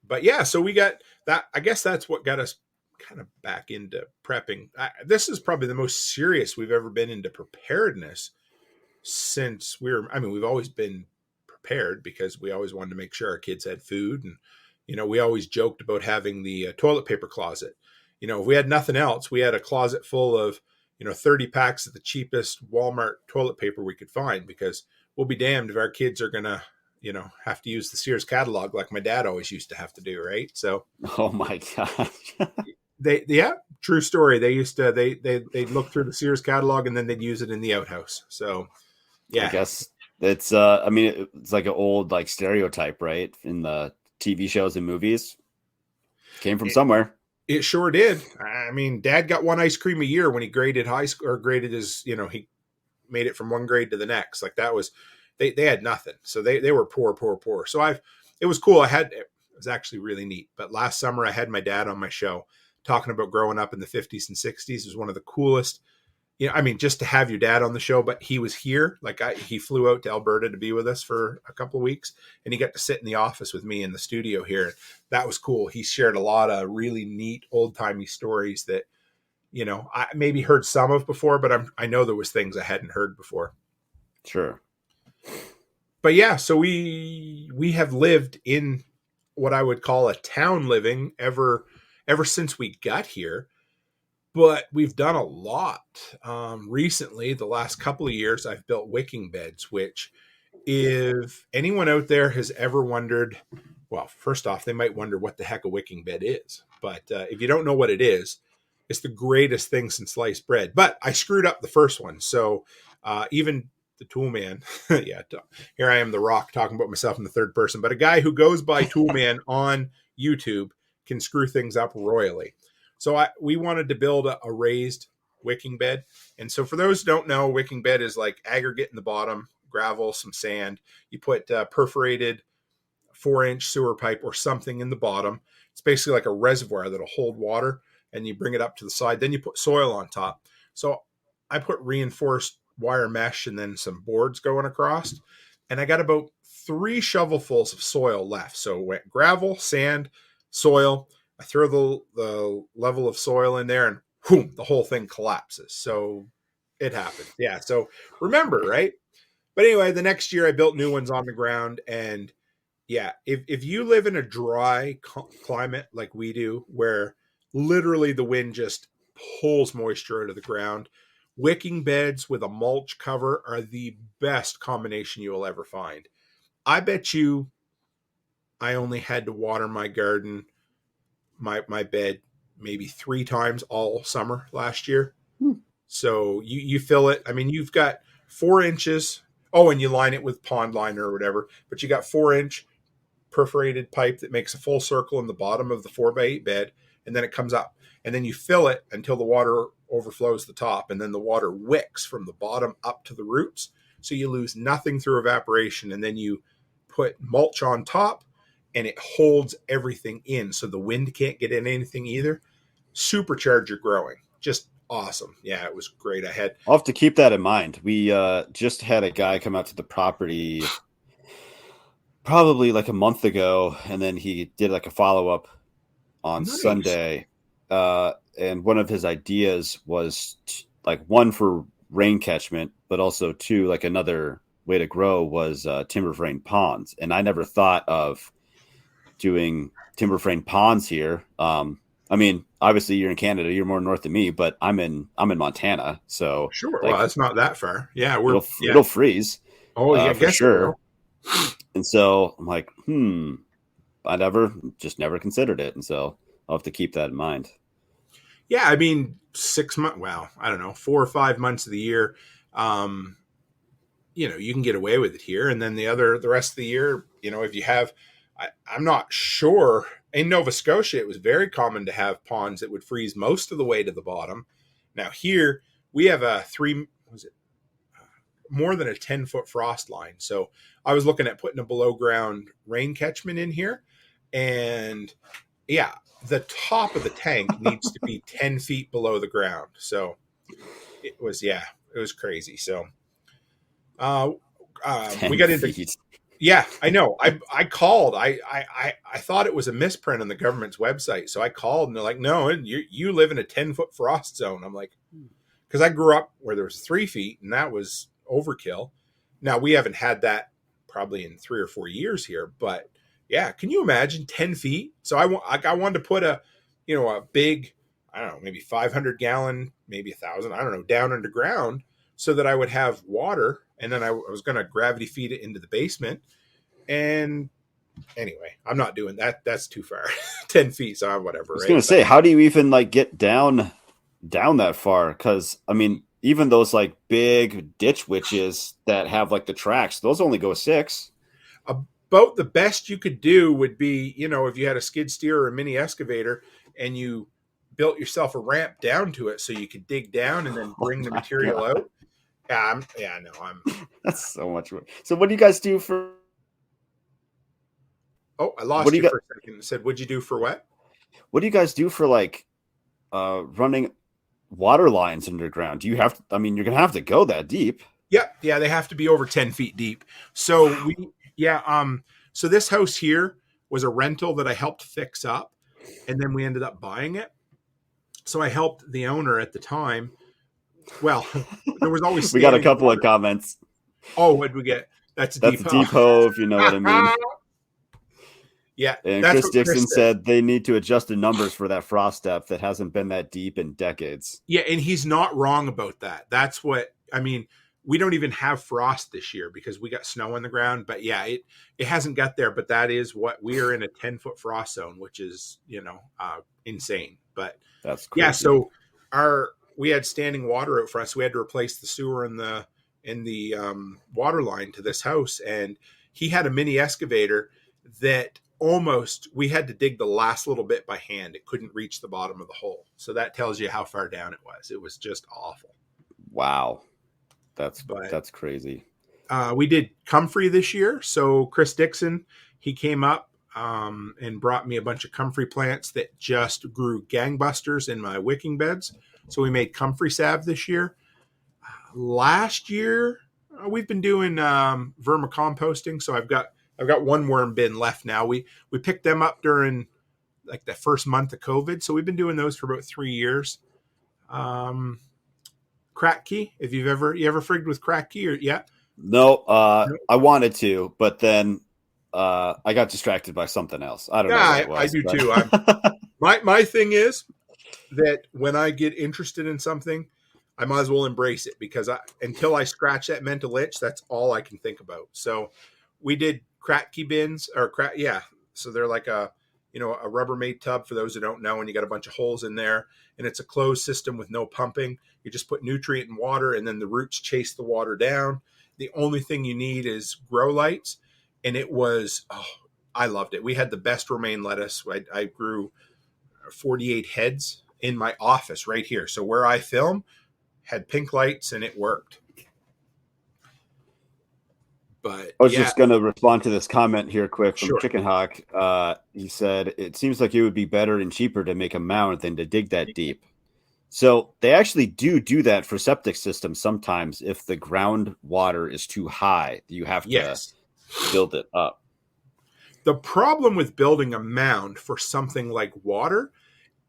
But yeah, so we got that. I guess that's what got us kind of back into prepping. This is probably the most serious we've ever been into preparedness since we've always been prepared because we always wanted to make sure our kids had food. And, we always joked about having the toilet paper closet. If we had nothing else, we had a closet full of, 30 packs of the cheapest Walmart toilet paper we could find, because we'll be damned if our kids are going to, have to use the Sears catalog like my dad always used to have to do. Right. So, oh my gosh. True story. They used to, they'd look through the Sears catalog and then they'd use it in the outhouse. So, yeah, I guess it's it's like an old like stereotype, right? In the TV shows and movies, came from somewhere. It sure did. I mean, Dad got 1 ice cream a year when he graded high school, or graded his, he made it from one grade to the next. Like that was, they had nothing. So they were poor. So it was cool. It was actually really neat. But last summer I had my dad on my show talking about growing up in the 50s and 60s. It was one of the coolest. Just to have your dad on the show, but he was here. He flew out to Alberta to be with us for a couple of weeks, and he got to sit in the office with me in the studio here. That was cool. He shared a lot of really neat old-timey stories that, I maybe heard some of before, but I know there was things I hadn't heard before. Sure. But yeah, so we have lived in what I would call a town living ever since we got here. But we've done a lot. Recently, the last couple of years, I've built wicking beds, which if anyone out there has ever wondered, well, first off, they might wonder what the heck a wicking bed is. But if you don't know what it is, it's the greatest thing since sliced bread. But I screwed up the first one. So even the Toolman, here I am, The Rock, talking about myself in the third person. But a guy who goes by Toolman on YouTube can screw things up royally. So we wanted to build a raised wicking bed. And so for those who don't know, wicking bed is like aggregate in the bottom, gravel, some sand. You put perforated 4-inch sewer pipe or something in the bottom. It's basically like a reservoir that'll hold water, and you bring it up to the side. Then you put soil on top. So I put reinforced wire mesh and then some boards going across. And I got about 3 shovelfuls of soil left. So it went gravel, sand, soil. I throw the level of soil in there and whoom, the whole thing collapses. So it happened. Yeah. So remember, right? But anyway, the next year I built new ones on the ground. And yeah, if you live in a dry climate like we do, where literally the wind just pulls moisture out of the ground, wicking beds with a mulch cover are the best combination you will ever find. I bet you I only had to water my garden, my bed, maybe 3 times all summer last year. So you fill it. I mean, you've got 4 inches. Oh, and you line it with pond liner or whatever, but you got 4-inch perforated pipe that makes a full circle in the bottom of the 4x8 bed. And then it comes up, and then you fill it until the water overflows the top. And then the water wicks from the bottom up to the roots. So you lose nothing through evaporation. And then you put mulch on top, and it holds everything in, so the wind can't get in anything either. Supercharge your growing. Just awesome. Yeah, it was great. I'll have to keep that in mind. We just had a guy come out to the property probably like a month ago, and then he did like a follow-up on Sunday. And one of his ideas was like 1 for rain catchment, but also 2, like another way to grow was timber frame ponds. And I never thought of doing timber frame ponds here. I mean, obviously you're in Canada, you're more north than me, but I'm in Montana, so Sure. Well, like that's not that far. Yeah, it'll freeze Oh, yeah, I for guess it sure. will. And so I'm like, I never considered it, and so I'll have to keep that in mind. Yeah, I mean, 6 months. Well, I don't know, 4 or 5 months of the year. Um, you can get away with it here, and then the rest of the year, if you have, I'm not sure. In Nova Scotia, it was very common to have ponds that would freeze most of the way to the bottom. Now here we have more than a 10-foot frost line. So I was looking at putting a below ground rain catchment in here, and yeah, the top of the tank needs to be 10 feet below the ground. So it was crazy. So we got into feet. Yeah, I know. I called. I thought it was a misprint on the government's website, so I called, and they're like, "No, you live in a 10-foot frost zone." I'm like, because I grew up where there was 3 feet, and that was overkill. Now we haven't had that probably in 3 or 4 years here, but yeah, can you imagine 10 feet? So I wanted to put a big, I don't know, maybe 500 gallon, maybe 1,000, I don't know, down underground, so that I would have water. And then I was going to gravity feed it into the basement. And anyway, I'm not doing that. That's too far. 10 feet. So whatever. I was going to say, how do you even like get down that far? Because I mean, even those like big ditch witches that have like the tracks, those only go 6. About the best you could do would be, if you had a skid steer or a mini excavator and you built yourself a ramp down to it so you could dig down and then bring the material out. I'm That's so much work. So what do you guys do for? Oh, I lost you for a second. Said, what'd you do for what? What do you guys do for like running water lines underground? Do you have to, I mean, you're going to have to go that deep. Yeah. They have to be over 10 feet deep. So so this house here was a rental that I helped fix up, and then we ended up buying it. So I helped the owner at the time. Well, there was always we got a couple of comments. Oh, what did we get? That's a deep hoe, if you know what I mean. Yeah. And Chris Dixon said they need to adjust the numbers for that frost depth that hasn't been that deep in decades. Yeah, and he's not wrong about that. That's what I mean. We don't even have frost this year because we got snow on the ground. But yeah, it hasn't got there. But that is what we are in, a 10-foot frost zone, which is insane. But that's crazy. Yeah. So we had standing water out front, so we had to replace the sewer and the water line to this house. And he had a mini excavator that we had to dig the last little bit by hand. It couldn't reach the bottom of the hole. So that tells you how far down it was. It was just awful. Wow. That's crazy. We did comfrey this year. So Chris Dixon, he came up and brought me a bunch of comfrey plants that just grew gangbusters in my wicking beds. So we made comfrey salve this year. Last year, we've been doing vermicomposting. So I've got one worm bin left now. We picked them up during like the first month of COVID. So we've been doing those for about 3 years. Crack key. If you ever frigged with crack key or yeah? No, I wanted to, but then I got distracted by something else. I don't know what it was. I do too. My thing is that when I get interested in something, I might as well embrace it, because until I scratch that mental itch, that's all I can think about. So we did crack key bins So they're like a Rubbermaid tub, for those who don't know, and you got a bunch of holes in there, and it's a closed system with no pumping. You just put nutrient and water, and then the roots chase the water down. The only thing you need is grow lights. And it was, I loved it. We had the best romaine lettuce. I grew 48 heads in my office right here. So where I film had pink lights, and it worked. But I was just going to respond to this comment here quick from Sure. Chicken Hawk. He said, it seems like it would be better and cheaper to make a mound than to dig that deep. So they actually do that for septic systems sometimes. If the groundwater is too high, you have to build it up. The problem with building a mound for something like water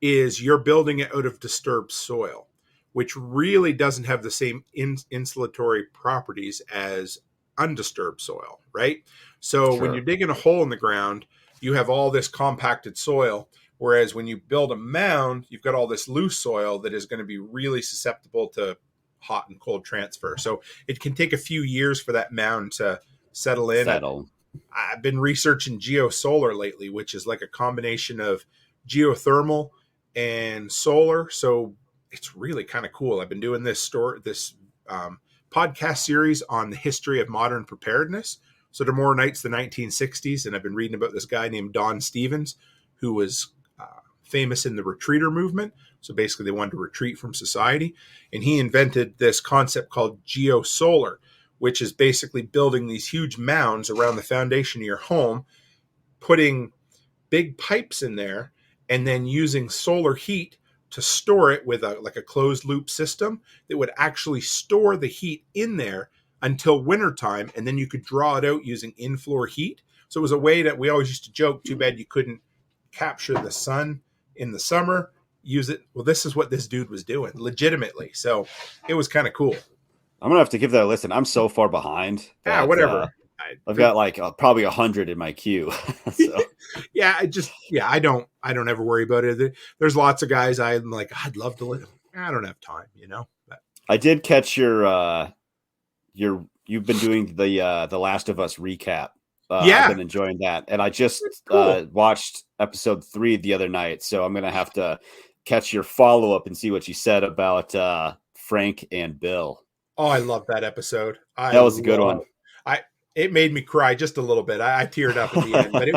is you're building it out of disturbed soil, which really doesn't have the same insulatory properties as undisturbed soil, right? So when you're digging a hole in the ground, you have all this compacted soil. Whereas when you build a mound, you've got all this loose soil that is going to be really susceptible to hot and cold transfer. So it can take a few years for that mound to settle in. I've been researching geosolar lately, which is like a combination of geothermal and solar. So it's really kind of cool. I've been doing this podcast series on the history of modern preparedness. So tomorrow night's the 1960s, and I've been reading about this guy named Don Stevens, who was famous in the retreater movement. So basically they wanted to retreat from society. And he invented this concept called geosolar, which is basically building these huge mounds around the foundation of your home, putting big pipes in there, and then using solar heat to store it with a closed loop system that would actually store the heat in there until wintertime. And then you could draw it out using in-floor heat. So it was a way that we always used to joke, too bad you couldn't capture the sun in the summer, use it. Well, this is what this dude was doing legitimately. So it was kind of cool. I'm gonna have to give that a listen. I'm so far behind. Whatever. I've got like probably 100 in my queue. So. I don't ever worry about it. There's lots of guys I'm like, I'd love to live. I don't have time, But. I did catch you've been doing the Last of Us recap. I've been enjoying that, and I just watched episode 3 the other night, so I'm gonna have to catch your follow up and see what you said about Frank and Bill. Oh, I love that episode. That was a good one. It made me cry just a little bit. I teared up at the end, but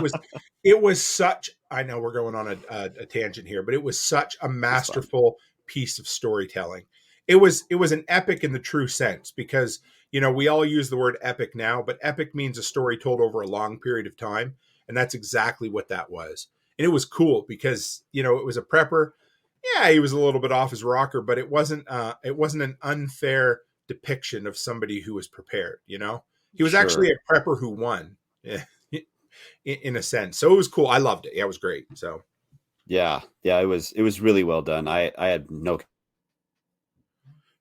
it was such. I know we're going on a tangent here, but it was such a masterful piece of storytelling. It was an epic in the true sense, because we all use the word epic now, but epic means a story told over a long period of time. And that's exactly what that was. And it was cool because, it was a prepper. Yeah, he was a little bit off his rocker, but it wasn't an unfair depiction of somebody who was prepared. He was actually a prepper who won in a sense. So it was cool. I loved it. Yeah, it was great. So. Yeah, it was really well done. I had no,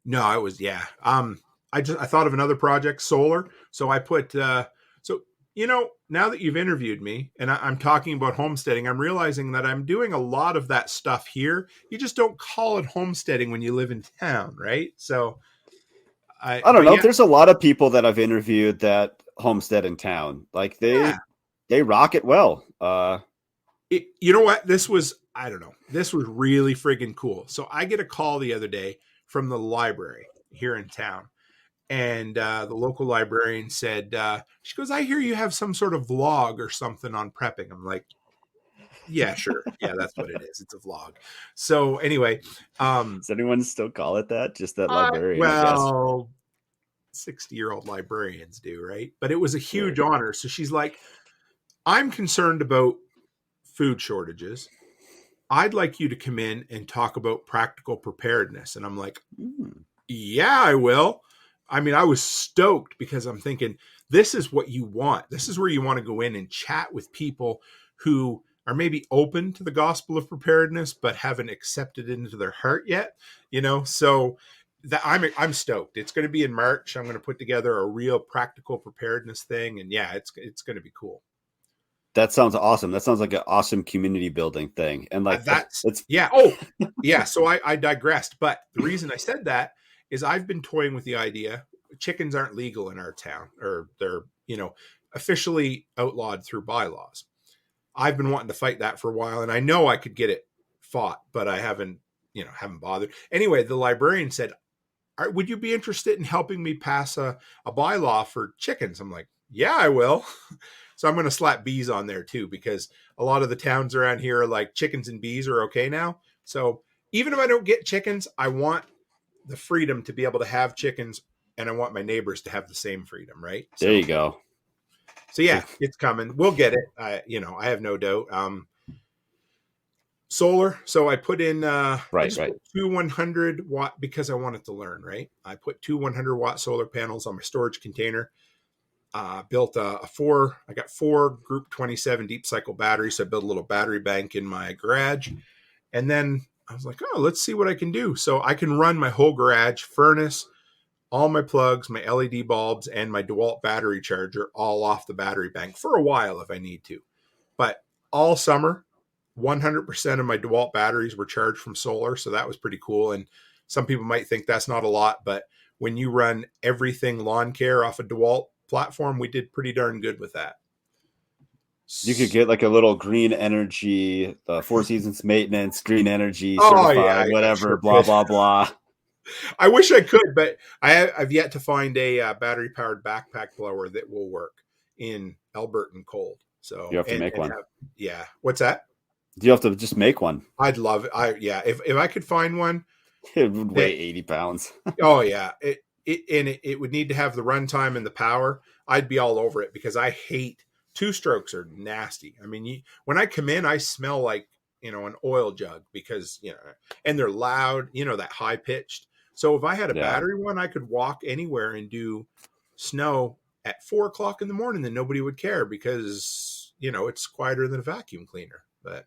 it was, yeah. I thought of another project, solar. So I put, now that you've interviewed me and I'm talking about homesteading, I'm realizing that I'm doing a lot of that stuff here. You just don't call it homesteading when you live in town, right? So I don't know. Yeah. There's a lot of people that I've interviewed that homestead in town. Like they rock it well. You know what? This was really friggin' cool. So I get a call the other day from the library here in town. And the local librarian said, she goes, I hear you have some sort of vlog or something on prepping. I'm like, yeah, sure. Yeah, that's what it is. It's a vlog. So anyway. Does anyone still call it that? Just that librarian? Well, 60-year-old librarians do, right? But it was a huge honor. So she's like, I'm concerned about food shortages. I'd like you to come in and talk about practical preparedness. And I'm like, yeah, I will. I mean, I was stoked because I'm thinking, this is what you want. This is where you want to go in and chat with people who are maybe open to the gospel of preparedness, but haven't accepted it into their heart yet. So that I'm stoked. It's going to be in March. I'm going to put together a real practical preparedness thing. And yeah, it's going to be cool. That sounds awesome. That sounds like an awesome community building thing. And like yeah. Oh, yeah. So I digressed. But the reason I said that is I've been toying with the idea. Chickens aren't legal in our town, or they're, officially outlawed through bylaws. I've been wanting to fight that for a while, and I know I could get it fought, but I haven't bothered. Anyway, the librarian said, would you be interested in helping me pass a bylaw for chickens? I'm like, yeah, I will. So I'm going to slap bees on there too, because a lot of the towns around here are like chickens and bees are okay now. So even if I don't get chickens, I want the freedom to be able to have chickens, and I want my neighbors to have the same freedom, right? So, there you go. So yeah, it's coming. We'll get it. I have no doubt. Solar. So I put in, put 2 100 watt because I wanted to learn, right? I put 2 100 watt solar panels on my storage container. Built I got 4 group 27 deep cycle batteries. So I built a little battery bank in my garage, and then I was like, oh, let's see what I can do. So I can run my whole garage, furnace, all my plugs, my LED bulbs, and my DeWalt battery charger all off the battery bank for a while if I need to. But all summer, 100% of my DeWalt batteries were charged from solar. So that was pretty cool. And some people might think that's not a lot, but when you run everything lawn care off a DeWalt platform, we did pretty darn good with that. You could get like a little green energy, Four Seasons maintenance, green energy certified, whatever, sure blah, blah, blah. I wish I could, but I've yet to find a battery powered backpack blower that will work in Albertan cold. So you have to make one. Yeah. What's that? Do you have to just make one? I'd love it. If I could find one, it would weigh 80 pounds. Oh yeah. It would need to have the runtime and the power. I'd be all over it because I hate two strokes are nasty. I mean, when I come in, I smell like, an oil jug because, and they're loud, that high pitched. So if I had a battery one, I could walk anywhere and do snow at 4:00 in the morning, then nobody would care because, it's quieter than a vacuum cleaner. But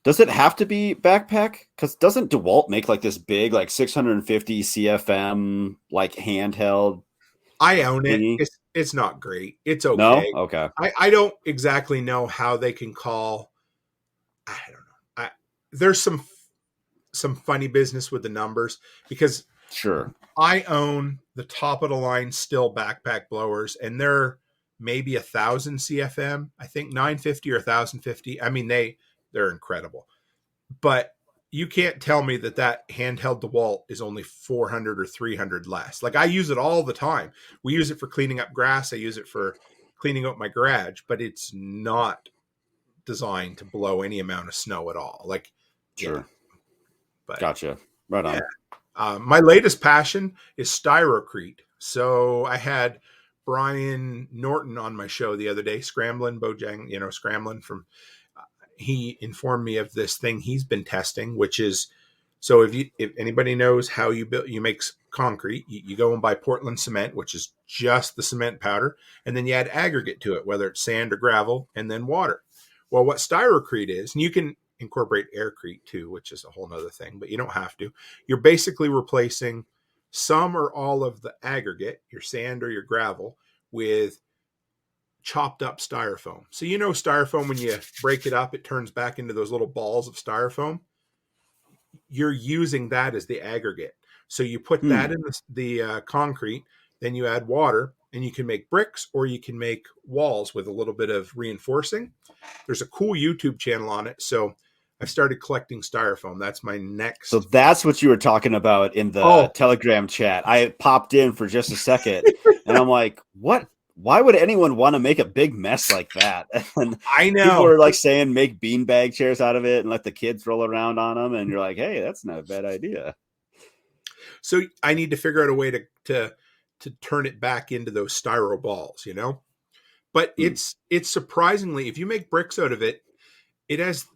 does it have to be backpack? Because doesn't DeWalt make like this big, like 650 CFM, like handheld? I own it. It's not great. It's okay. No? Okay. I don't exactly know how they can call. I don't know. There's some funny business with the numbers because sure, I own the top of the line still backpack blowers, and they're maybe 1,000 CFM. I think 950 or 1,050. I mean, they're incredible, but you can't tell me that handheld DeWalt is only 400 or 300 less. Like I use it all the time. We use it for cleaning up grass. I use it for cleaning up my garage, but it's not designed to blow any amount of snow at all. Like, sure. But gotcha. Right on. My latest passion is styrocrete. So I had Brian Norton on my show the other day, Scrambling from, he informed me of this thing he's been testing, which is, so if anybody knows how you make concrete, you go and buy Portland cement, which is just the cement powder. And then you add aggregate to it, whether it's sand or gravel, and then water. Well, what styrocrete is, and you can incorporate aircrete too, which is a whole nother thing, but you don't have to. You're basically replacing some or all of the aggregate, your sand or your gravel, with chopped up styrofoam. So styrofoam, when you break it up, it turns back into those little balls of styrofoam. You're using that as the aggregate. So you put that in the concrete, then you add water, and you can make bricks or you can make walls with a little bit of reinforcing. There's a cool YouTube channel on it. So I've started collecting styrofoam. That's my next. So that's what you were talking about in the Telegram chat. I popped in for just a second and I'm like, what? Why would anyone want to make a big mess like that? And I know people are like saying make beanbag chairs out of it and let the kids roll around on them. And you're like, hey, that's not a bad idea. So I need to figure out a way to turn it back into those styro balls, but it's surprisingly, if you make bricks out of it, it has,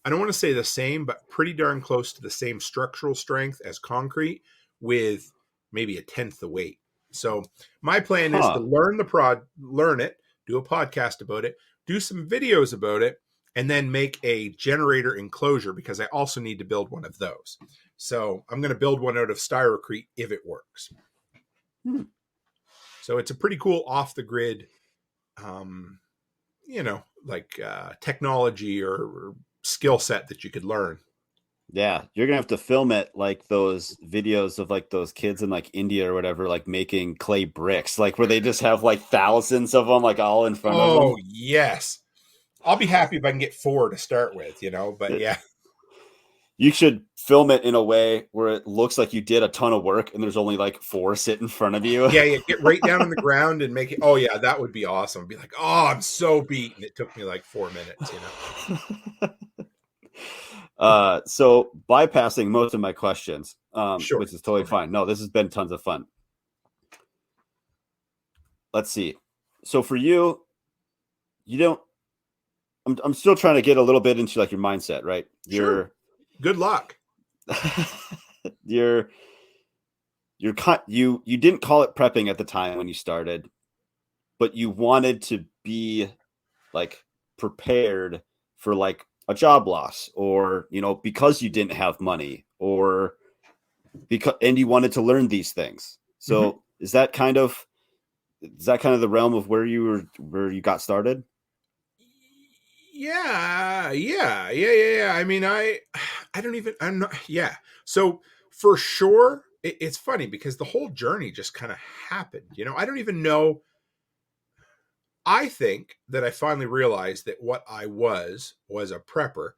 I don't want to say the same, but pretty darn close to the same structural strength as concrete with maybe 1/10 the weight. So my plan is to learn it, do a podcast about it, do some videos about it, and then make a generator enclosure because I also need to build one of those. So I'm going to build one out of styrocrete if it works. So it's a pretty cool off the grid, technology or skill set that you could learn. Yeah, you're gonna have to film it like those videos of like those kids in like India or whatever, like making clay bricks, like where they just have like thousands of them, like all in front of them. Oh yes, I'll be happy if I can get 4 to start with, But yeah, you should film it in a way where it looks like you did a ton of work and there's only like 4 sitting in front of you. Yeah, get right down on the ground and make it. Oh yeah, that would be awesome. Be like, oh, I'm so beaten. It took me like 4 minutes, So bypassing most of my questions, sure. Which is totally fine. No, this has been tons of fun. Let's see. So for you, I'm still trying to get a little bit into like your mindset, right? Sure. Good luck. You didn't call it prepping at the time when you started, but you wanted to be like prepared for like a job loss or, because you didn't have money or and you wanted to learn these things. So is that kind of the realm of where you got started? Yeah. I mean, I don't even, I'm not, yeah. So for sure, it's funny because the whole journey just kind of happened. I don't even know. I think that I finally realized that what I was a prepper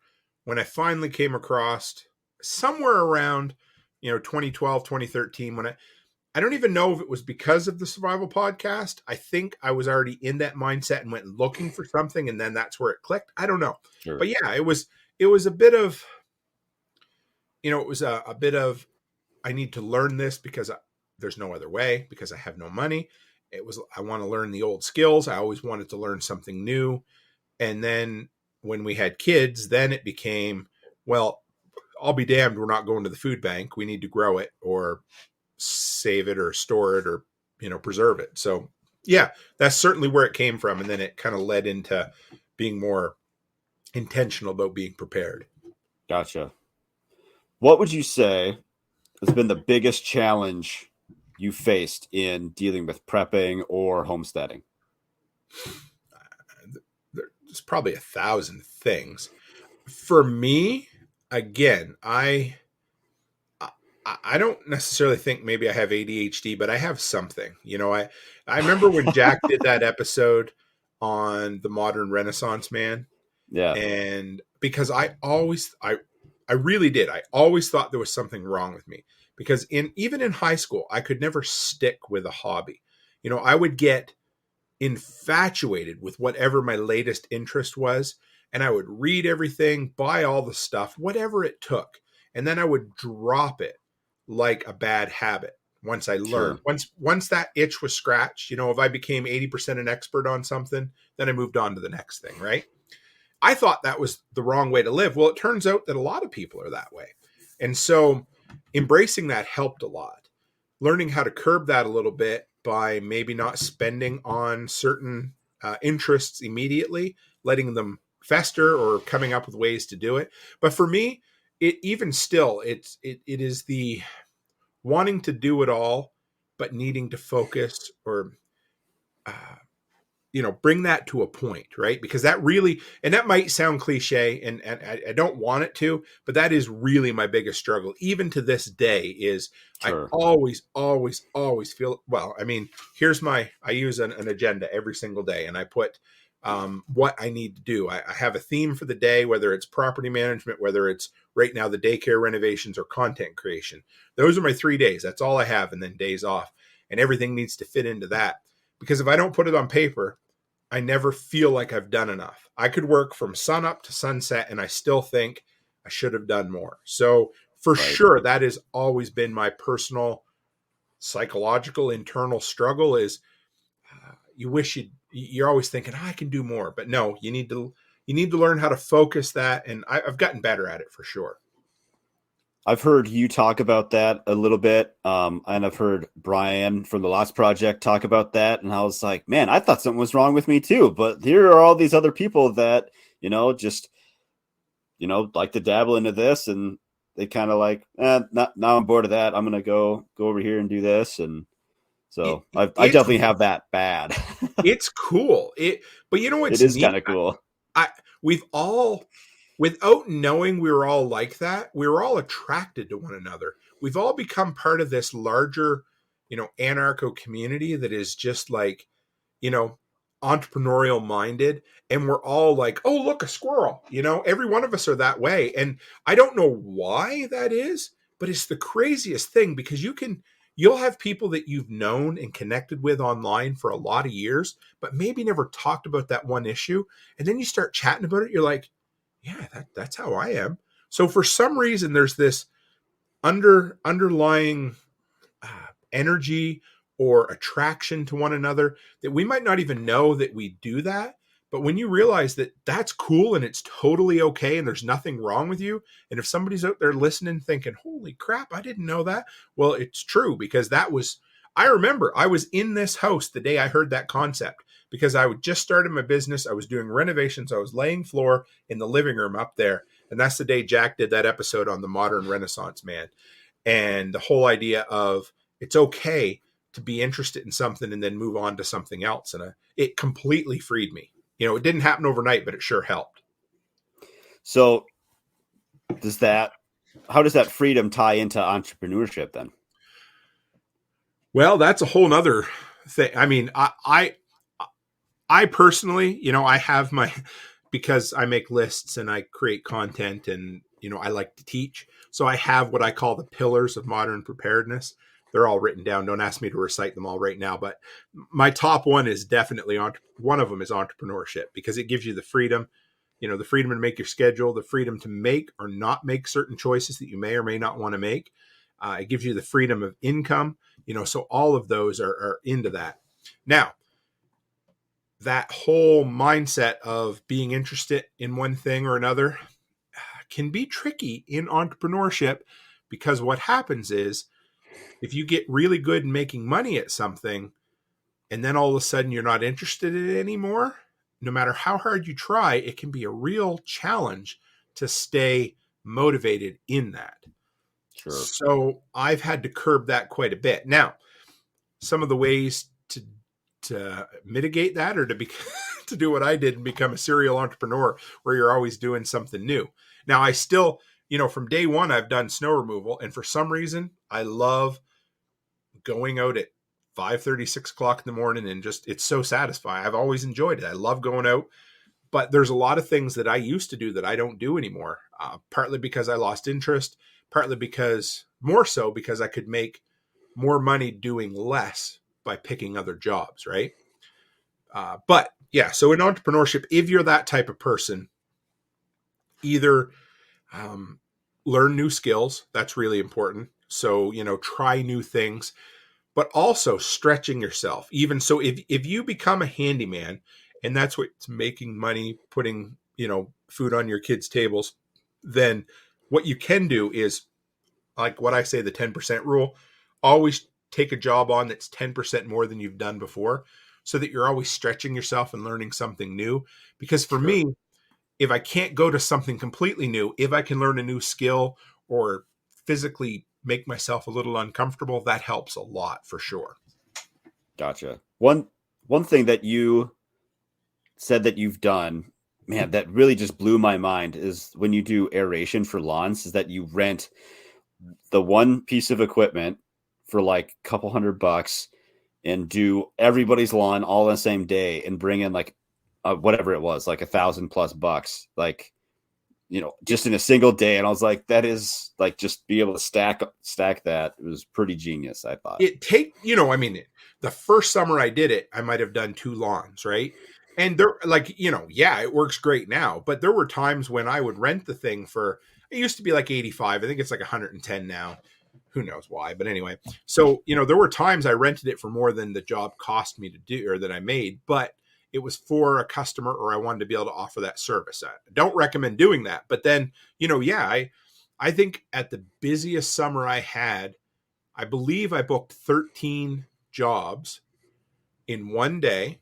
when I finally came across somewhere around, 2012, 2013, when I don't even know if it was because of the survival podcast. I think I was already in that mindset and went looking for something, and then that's where it clicked. I don't know. Sure. But yeah, it was a bit of, it was a bit of, I need to learn this because there's no other way, because I have no money. It was, I want to learn the old skills. I always wanted to learn something new. And then when we had kids, then it became, well, I'll be damned, we're not going to the food bank. We need to grow it or save it or store it or, preserve it. So yeah, that's certainly where it came from. And then it kind of led into being more intentional about being prepared. Gotcha. What would you say has been the biggest challenge you faced in dealing with prepping or homesteading? There's probably 1,000 things. For me, again, I don't necessarily think maybe I have ADHD, but I have something. I remember when Jack did that episode on the modern Renaissance man. Yeah. And because I really did. I always thought there was something wrong with me because even in high school, I could never stick with a hobby. I would get infatuated with whatever my latest interest was, and I would read everything, buy all the stuff, whatever it took, and then I would drop it like a bad habit once I learned. Sure. Once that itch was scratched, if I became 80% an expert on something, then I moved on to the next thing, right? I thought that was the wrong way to live. Well, it turns out that a lot of people are that way. And so embracing that helped a lot. Learning how to curb that a little bit by maybe not spending on certain interests immediately, letting them fester or coming up with ways to do it. But for me, it is the wanting to do it all, but needing to focus or bring that to a point, right? Because that really, and that might sound cliche, and I don't want it to, but that is really my biggest struggle, even to this day, is Sure. I always feel, well, I mean, I use an agenda every single day, and I put what I need to do. I have a theme for the day, whether it's property management, whether it's right now the daycare renovations or content creation. Those are my 3 days. That's all I have, and then days off. And everything needs to fit into that. Because if I don't put it on paper, I never feel like I've done enough. I could work from sun up to sunset, and I still think I should have done more. So for sure, that has always been my personal psychological internal struggle is you're always thinking, I can do more, but no, you need to learn how to focus that. And I've gotten better at it for sure. I've heard you talk about that a little bit. And I've heard Brian from the Lost Project talk about that. And I was like, man, I thought something was wrong with me too. But here are all these other people that, just, like to dabble into this. And they kind of like, now I'm bored of that. I'm going to go over here and do this. And so I definitely have that bad. It's cool. But it's it is kind of cool. We've all, without knowing we were all like that, we were all attracted to one another. We've all become part of this larger, anarcho community that is just like, entrepreneurial minded. And we're all like, oh, look, a squirrel. Every one of us are that way. And I don't know why that is, but it's the craziest thing because you'll have people that you've known and connected with online for a lot of years, but maybe never talked about that one issue. And then you start chatting about it. You're like, yeah, that's how I am. So for some reason, there's this underlying energy or attraction to one another that we might not even know that we do that. But when you realize that that's cool and it's totally okay and there's nothing wrong with you, and if somebody's out there listening thinking, holy crap, I didn't know that. Well, it's true because I remember I was in this house the day I heard that concept because I had just started my business. I was doing renovations. I was laying floor in the living room up there. And that's the day Jack did that episode on the modern Renaissance man. And the whole idea of it's okay to be interested in something and then move on to something else. And it completely freed me. It didn't happen overnight, but it sure helped. So how does that freedom tie into entrepreneurship then? Well, that's a whole nother thing. I mean, I personally, I have my, because I make lists and I create content and, I like to teach. So I have what I call the pillars of modern preparedness. They're all written down. Don't ask me to recite them all right now, but my top one is definitely one of them is entrepreneurship, because it gives you the freedom, the freedom to make your schedule, the freedom to make or not make certain choices that you may or may not want to make. It gives you the freedom of income, so all of those are into that. Now, that whole mindset of being interested in one thing or another can be tricky in entrepreneurship, because what happens is if you get really good in making money at something and then all of a sudden you're not interested in it anymore, no matter how hard you try, it can be a real challenge to stay motivated in that. Sure. So I've had to curb that quite a bit. Now, some of the ways to mitigate that, or to do what I did and become a serial entrepreneur where you're always doing something new. Now, I still, from day one, I've done snow removal. And for some reason, I love going out at 5:30, 6 o'clock in the morning, and it's so satisfying. I've always enjoyed it. I love going out, but there's a lot of things that I used to do that I don't do anymore. Partly because I lost interest, partly more so because I could make more money doing less by picking other jobs, right? But yeah, so in entrepreneurship, if you're that type of person, either learn new skills. That's really important. So, try new things, but also stretching yourself. Even so, if you become a handyman and that's what's making money, putting, food on your kids' tables, then what you can do is, like what I say, the 10% rule, always take a job on that's 10% more than you've done before, so that you're always stretching yourself and learning something new. Because for me, if I can't go to something completely new, if I can learn a new skill or physically make myself a little uncomfortable, that helps a lot for sure. Gotcha. One thing that you said that you've done, man, that really just blew my mind, is when you do aeration for lawns, is that you rent the one piece of equipment for like a couple $100 and do everybody's lawn all on the same day and bring in like whatever it was, like $1,000+, like, just in a single day. And I was like, that is like, just be able to stack that. It was pretty genius, I thought. The first summer I did it, I might have done 2 lawns, right? And they're like, it works great now, but there were times when I would rent the thing for, it used to be like 85. I think it's like 110 now. Who knows why, but anyway. So, there were times I rented it for more than the job cost me to do, or that I made, but it was for a customer, or I wanted to be able to offer that service. I don't recommend doing that. But then, I think at the busiest summer I had, I believe I booked 13 jobs in one day.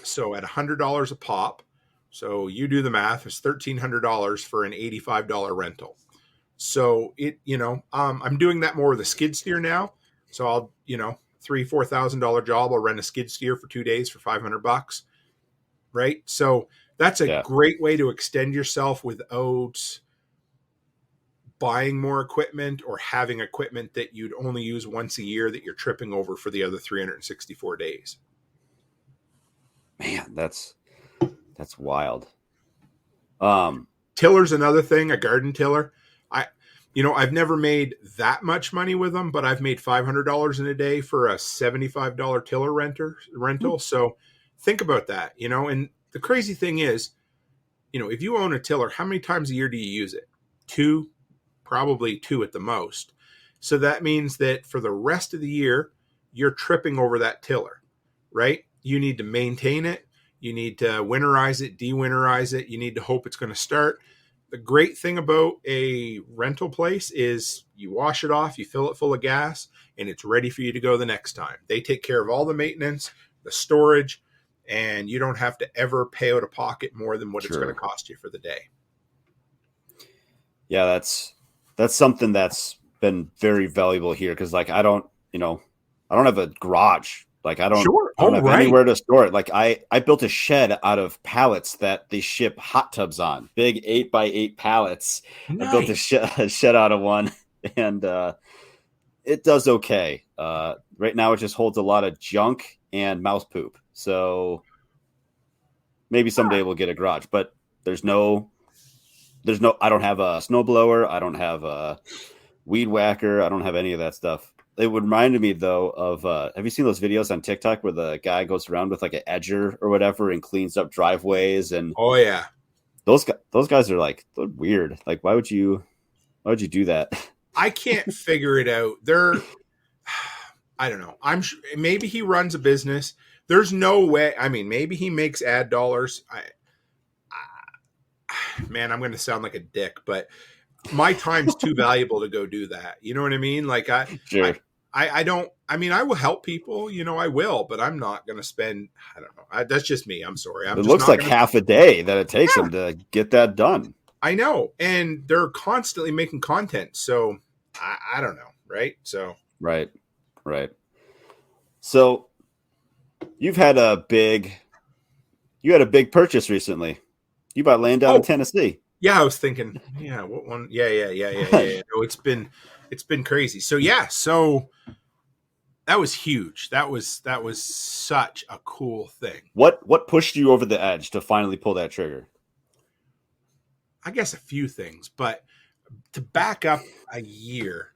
So at $100 a pop. So you do the math, it's $1,300 for an $85 rental. So I'm doing that more with a skid steer now. So I'll, $3,000-$4,000 job, I'll rent a skid steer for 2 days for $500, right? So that's a great way to extend yourself without buying more equipment or having equipment that you'd only use once a year that you're tripping over for the other 364 days. Man, that's wild. Tiller's another thing, a garden tiller. I've never made that much money with them, but I've made $500 in a day for a $75 tiller rental. Mm-hmm. So think about that, and the crazy thing is, if you own a tiller, how many times a year do you use it? 2, probably 2 at the most. So that means that for the rest of the year, you're tripping over that tiller, right? You need to maintain it. You need to winterize it, de-winterize it. You need to hope it's going to start. The great thing about a rental place is you wash it off, you fill it full of gas, and it's ready for you to go the next time. They take care of all the maintenance, the storage, and you don't have to ever pay out of pocket more than what it's going to cost you for the day. Yeah, that's something that's been very valuable here, because like I don't have a garage Like I Sure. don't Oh, have right. anywhere to store it. Like I built a shed out of pallets that they ship hot tubs on, big 8x8 pallets. I built Nice. a shed out of one, and it does okay. Right now, it just holds a lot of junk and mouse poop. So maybe someday we'll get a garage, but there's no. I don't have a snowblower. I don't have a weed whacker. I don't have any of that stuff. It would remind me though of have you seen those videos on TikTok where the guy goes around with like an edger or whatever and cleans up driveways, and Oh, yeah. those guys are like, they're weird. Like why would you do that? I can't figure it out. I don't know. I'm sure maybe he runs a business. There's no way. I mean, maybe he makes ad dollars. Man, I'm going to sound like a dick, but my time's too valuable to go do that. You know what I mean? Like Sure. I don't. I mean, I will help people. You know, I will, but I'm not going to spend. I don't know. That's just me. I'm sorry. I'm It just looks not like going to. half a day that it takes Yeah, them to get that done. I know, and they're constantly making content. So I don't know, right? So Right. Right. So you've had you had a big purchase recently. You bought land down in oh Tennessee. yeah, I was thinking, yeah, what one? Yeah. No, it's been crazy. So yeah, so that was huge. That was such a cool thing. What pushed you over the edge to finally pull that trigger? I guess a few things, but to back up a year,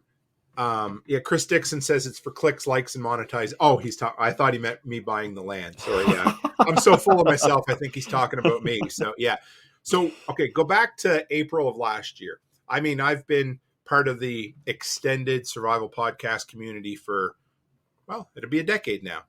yeah, Chris Dixon says it's for clicks, likes, and monetize. Oh, he's talking. I thought he meant me buying the land. Sorry, yeah, I'm so full of myself. I think he's talking about me. So yeah, so okay, go back to April of last year. I mean, I've been part of the extended survival podcast community for, well, it'll be a decade now.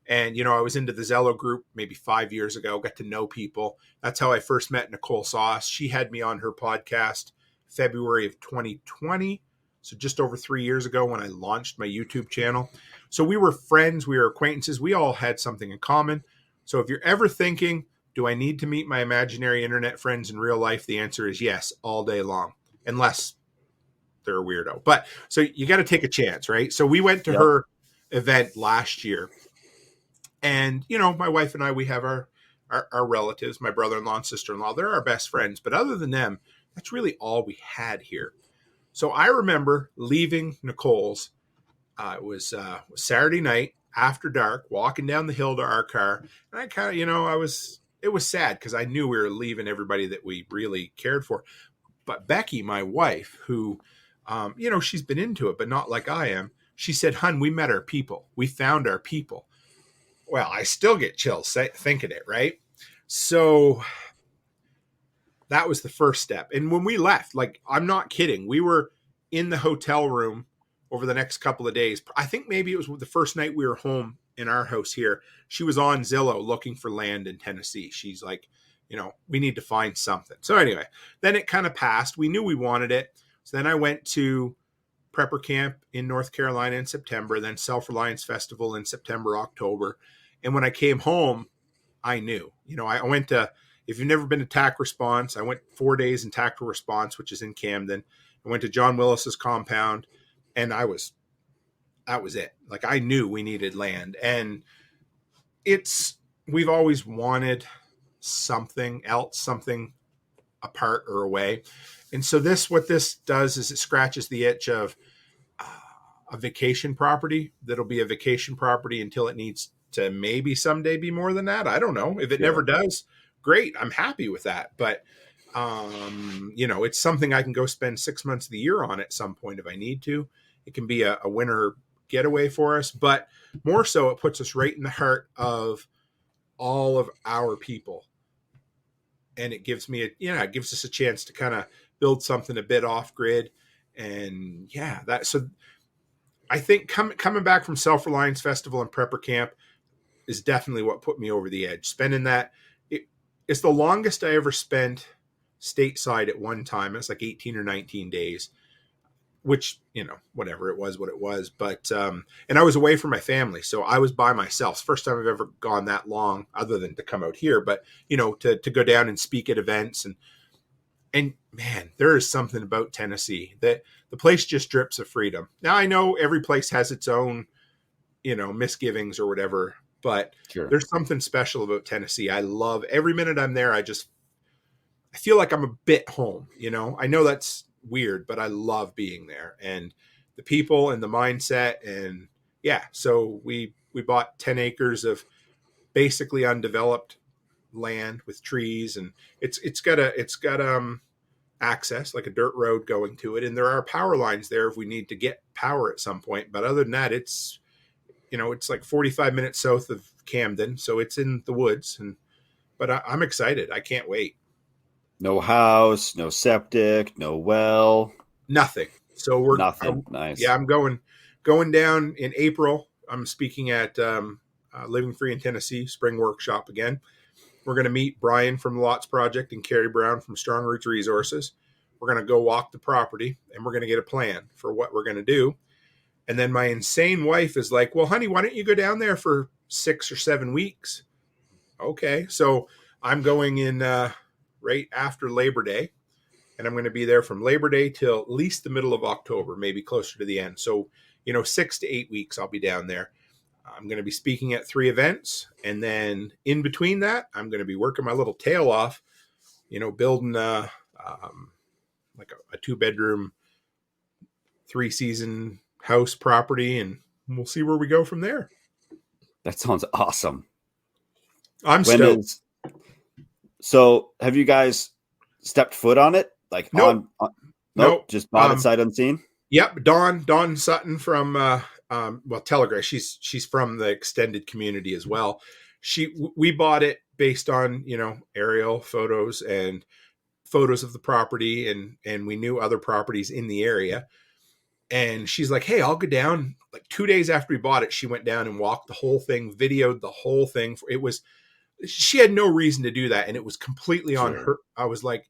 And, you know, I was into the Zello group maybe 5 years ago, got to know people. That's how I first met Nicole Sauce. She had me on her podcast February of 2020. So just over 3 years ago when I launched my YouTube channel. So we were friends, we were acquaintances, we all had something in common. So if you're ever thinking, do I need to meet my imaginary internet friends in real life? The answer is yes, all day long, unless they're a weirdo. But so you got to take a chance, right? So we went to Yep. her event last year. And, you know, my wife and I, we have our relatives, my brother-in-law and sister-in-law, they're our best friends. But other than them, that's really all we had here. So I remember leaving Nicole's. It was Saturday night after dark, walking down the hill to our car. And I kind of, you know, it was sad because I knew we were leaving everybody that we really cared for. But Becky, my wife, who, you know, she's been into it, but not like I am. She said, "Hun, we met our people. We found our people." Well, I still get chills thinking it, right? So that was the first step. And when we left, like, I'm not kidding, we were in the hotel room over the next couple of days. I think maybe it was the first night we were home in our house here. She was on Zillow looking for land in Tennessee. She's like, you know, we need to find something. So anyway, then it kind of passed. We knew we wanted it. So then I went to prepper camp in North Carolina in September, then Self-Reliance Festival in September, October. And when I came home, I knew, you know, I went to, if you've never been to TAC Response, I went 4 days in Tactical Response, which is in Camden. I went to John Willis's compound, and that was it. Like, I knew we needed land. And we've always wanted something else, something apart or away. And so what this does is it scratches the itch of a vacation property that'll be a vacation property until it needs to maybe someday be more than that. I don't know. If it never does, great. I'm happy with that. But, you know, it's something I can go spend 6 months of the year on at some point if I need to. It can be a winter getaway for us, but more so it puts us right in the heart of all of our people. And it gives me it gives us a chance to kind of build something a bit off grid. And so I think coming back from Self-Reliance Festival and Prepper Camp is definitely what put me over the edge. Spending that, it's the longest I ever spent stateside at one time. It's like 18 or 19 days, which, you know, whatever, it was what it was. But, and I was away from my family. So I was by myself. First time I've ever gone that long other than to come out here, but, you know, to go down and speak at events. And man, there is something about Tennessee that the place just drips of freedom. Now I know every place has its own misgivings or whatever. But Sure. there's something special about Tennessee. I love every minute I'm there. I feel like I'm a bit home. I know that's weird, but I love being there, and the people and the mindset. And yeah, so we bought 10 acres of basically undeveloped land with trees, and it's got access, like a dirt road going to it, and there are power lines there if we need to get power at some point. But other than that, it's like 45 minutes south of Camden, so it's in the woods. But I'm excited. I can't wait. No house, no septic, no well, Nothing. So nothing. Nice. yeah, I'm going down in April. I'm speaking at Living Free in Tennessee Spring Workshop again. We're going to meet Brian from the Lots Project and Carrie Brown from Strong Roots Resources. We're going to go walk the property, and we're going to get a plan for what we're going to do. And then my insane wife is like, well, honey, why don't you go down there for 6 or 7 weeks? Okay. So I'm going in right after Labor Day, and I'm going to be there from Labor Day till at least the middle of October, maybe closer to the end. So, 6 to 8 weeks I'll be down there. I'm going to be speaking at 3 events. And then in between that, I'm going to be working my little tail off, building like a 2-bedroom, 3-season house property. And we'll see where we go from there. That sounds awesome. I'm stoked. So have you guys stepped foot on it? Like, nope. Nope. Just bought it sight unseen? Yep. Dawn Sutton from, Telegraph. She's from the extended community as well. We bought it based on, aerial photos and photos of the property, and we knew other properties in the area. And she's like, hey, I'll go down. Like 2 days after we bought it, she went down and walked the whole thing, videoed the whole thing. She had no reason to do that, and it was completely on her. I was like,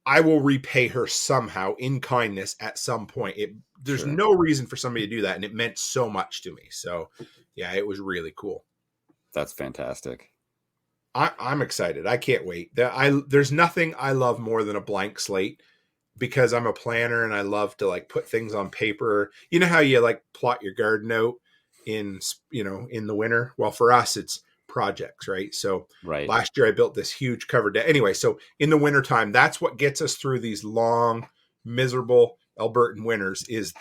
I will repay her somehow in kindness at some point. There's no reason for somebody to do that, and it meant so much to me. So, yeah, it was really cool. That's fantastic. I'm excited. I can't wait. There's nothing I love more than a blank slate, because I'm a planner and I love to like put things on paper. You know how you like plot your garden out in the winter? Well, for us, it's projects, right? So last year I built this huge cover deck. Anyway, so in the wintertime, that's what gets us through these long, miserable Albertan winters, is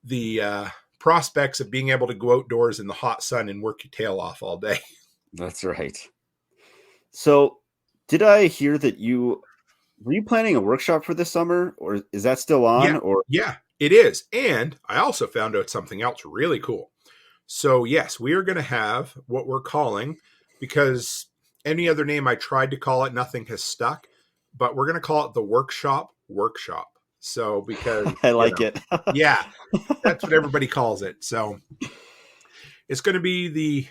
the prospects of being able to go outdoors in the hot sun and work your tail off all day. That's right. So did I hear that were you planning a workshop for this summer, or is that still on? Yeah, it is. And I also found out something else really cool. So yes, we are going to have what we're calling, because any other name I tried to call it, nothing has stuck, but we're going to call it the Workshop. So because I like it. Yeah, that's what everybody calls it. So it's going to be the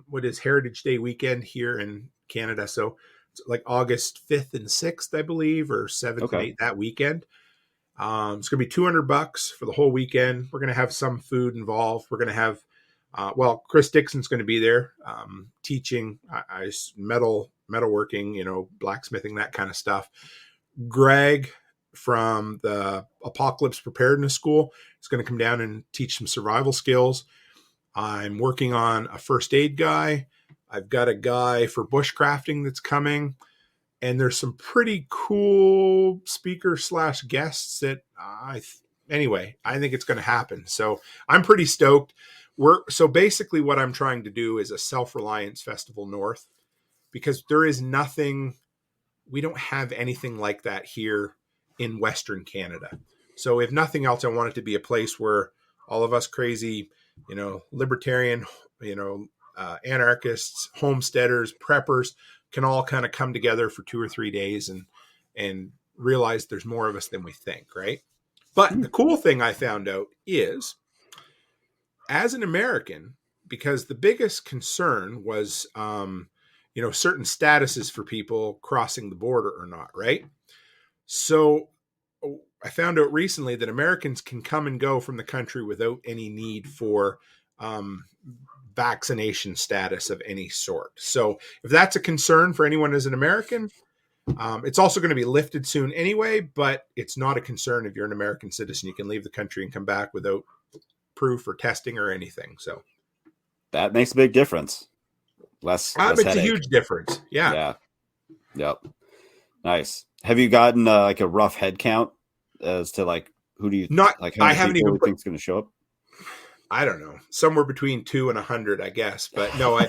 what is Heritage Day weekend here in Canada. So it's like August 5th and 6th, I believe, or 7th and 8th, that weekend. It's going to be $200 for the whole weekend. We're going to have some food involved. We're going to have Chris Dixon's going to be there teaching metalworking, blacksmithing, that kind of stuff. Greg from the Apocalypse Preparedness School is going to come down and teach some survival skills. I'm working on a first aid guy. I've got a guy for bushcrafting that's coming. And there's some pretty cool speaker/guests that I think it's going to happen. So I'm pretty stoked. So basically what I'm trying to do is a Self-Reliance Festival North, because we don't have anything like that here in Western Canada. So if nothing else, I want it to be a place where all of us crazy, libertarian, anarchists, homesteaders, preppers can all kind of come together for 2 or 3 days and realize there's more of us than we think, right? But the cool thing I found out is, as an American, because the biggest concern was, certain statuses for people crossing the border or not, right? So I found out recently that Americans can come and go from the country without any need for vaccination status of any sort. So if that's a concern for anyone as an American, it's also going to be lifted soon anyway, but it's not a concern if you're an American citizen. You can leave the country and come back without proof or testing or anything. So that makes a big difference. Less it's headache. a huge difference. Yeah. Yeah. Yep. Nice. Have you gotten like a rough head count as to like who do you Not, like how I many haven't people even you put, think is going to show up? I don't know, somewhere between 2 and 100, I guess. But no,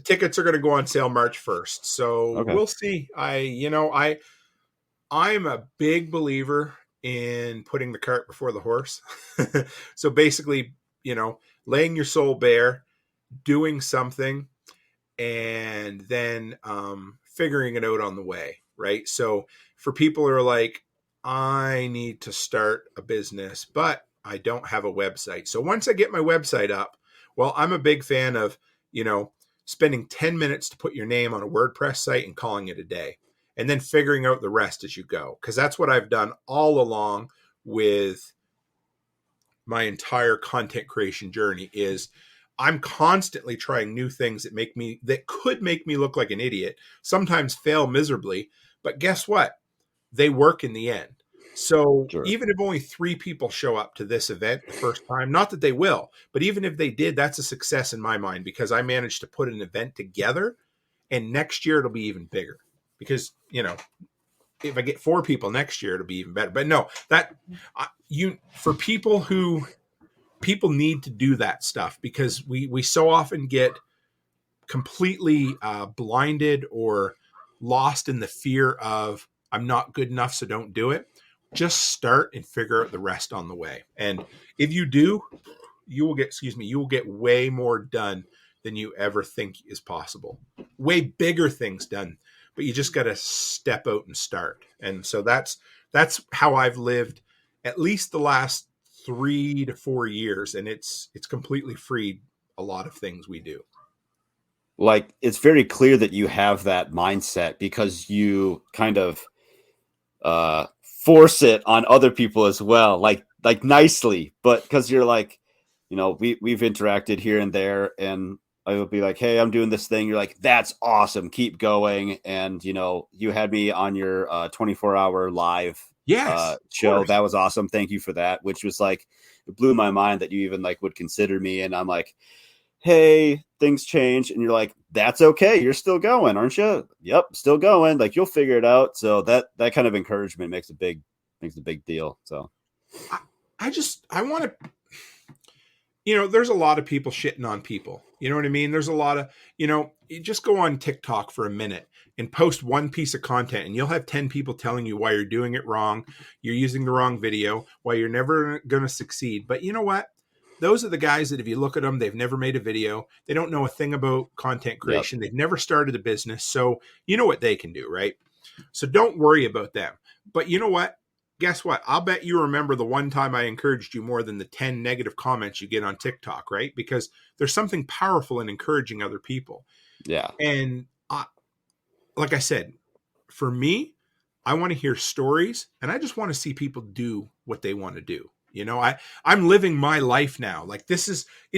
tickets are going to go on sale March 1st. So Okay. we'll see. I'm a big believer in putting the cart before the horse. So basically, laying your soul bare, doing something, and then figuring it out on the way. Right. So for people who are like, I need to start a business, but I don't have a website. So once I get my website up, well, I'm a big fan of, spending 10 minutes to put your name on a WordPress site and calling it a day, and then figuring out the rest as you go. Because that's what I've done all along with my entire content creation journey is I'm constantly trying new things that could make me look like an idiot, sometimes fail miserably, but guess what? They work in the end. So Sure. even if only 3 people show up to this event the first time, not that they will, but even if they did, that's a success in my mind because I managed to put an event together, and next year it'll be even bigger because, if I get 4 people next year, it'll be even better. But no, for people need to do that stuff because we so often get completely blinded or lost in the fear of I'm not good enough, so don't do it. Just start and figure out the rest on the way. And if you do, you will get way more done than you ever think is possible. Way bigger things done, but you just got to step out and start. And so that's how I've lived at least the last 3 to 4 years, and it's completely freed a lot of things we do. Like it's very clear that you have that mindset because you kind of force it on other people as well, like nicely, but because you're like, we've interacted here and there, and I will be like, hey, I'm doing this thing. You're like, that's awesome, keep going. And you had me on your 24-hour live Yes, show. That was awesome. Thank you for that. Which was like, it blew my mind that you even like would consider me. And I'm like, hey, things change. And you're like, that's okay. You're still going, aren't you? Yep. Still going. Like you'll figure it out. So that kind of encouragement makes a big deal. So I want to, there's a lot of people shitting on people. You know what I mean? There's a lot of, you just go on TikTok for a minute and post one piece of content and you'll have 10 people telling you why you're doing it wrong. You're using the wrong video, why you're never going to succeed. But you know what? Those are the guys that if you look at them, they've never made a video. They don't know a thing about content creation. Yep. They've never started a business. So you know what they can do, right? So don't worry about them. But you know what? Guess what? I'll bet you remember the one time I encouraged you more than the 10 negative comments you get on TikTok, right? Because there's something powerful in encouraging other people. Yeah. And like I said, for me, I want to hear stories and I just want to see people do what they want to do. I'm living my life now. Like it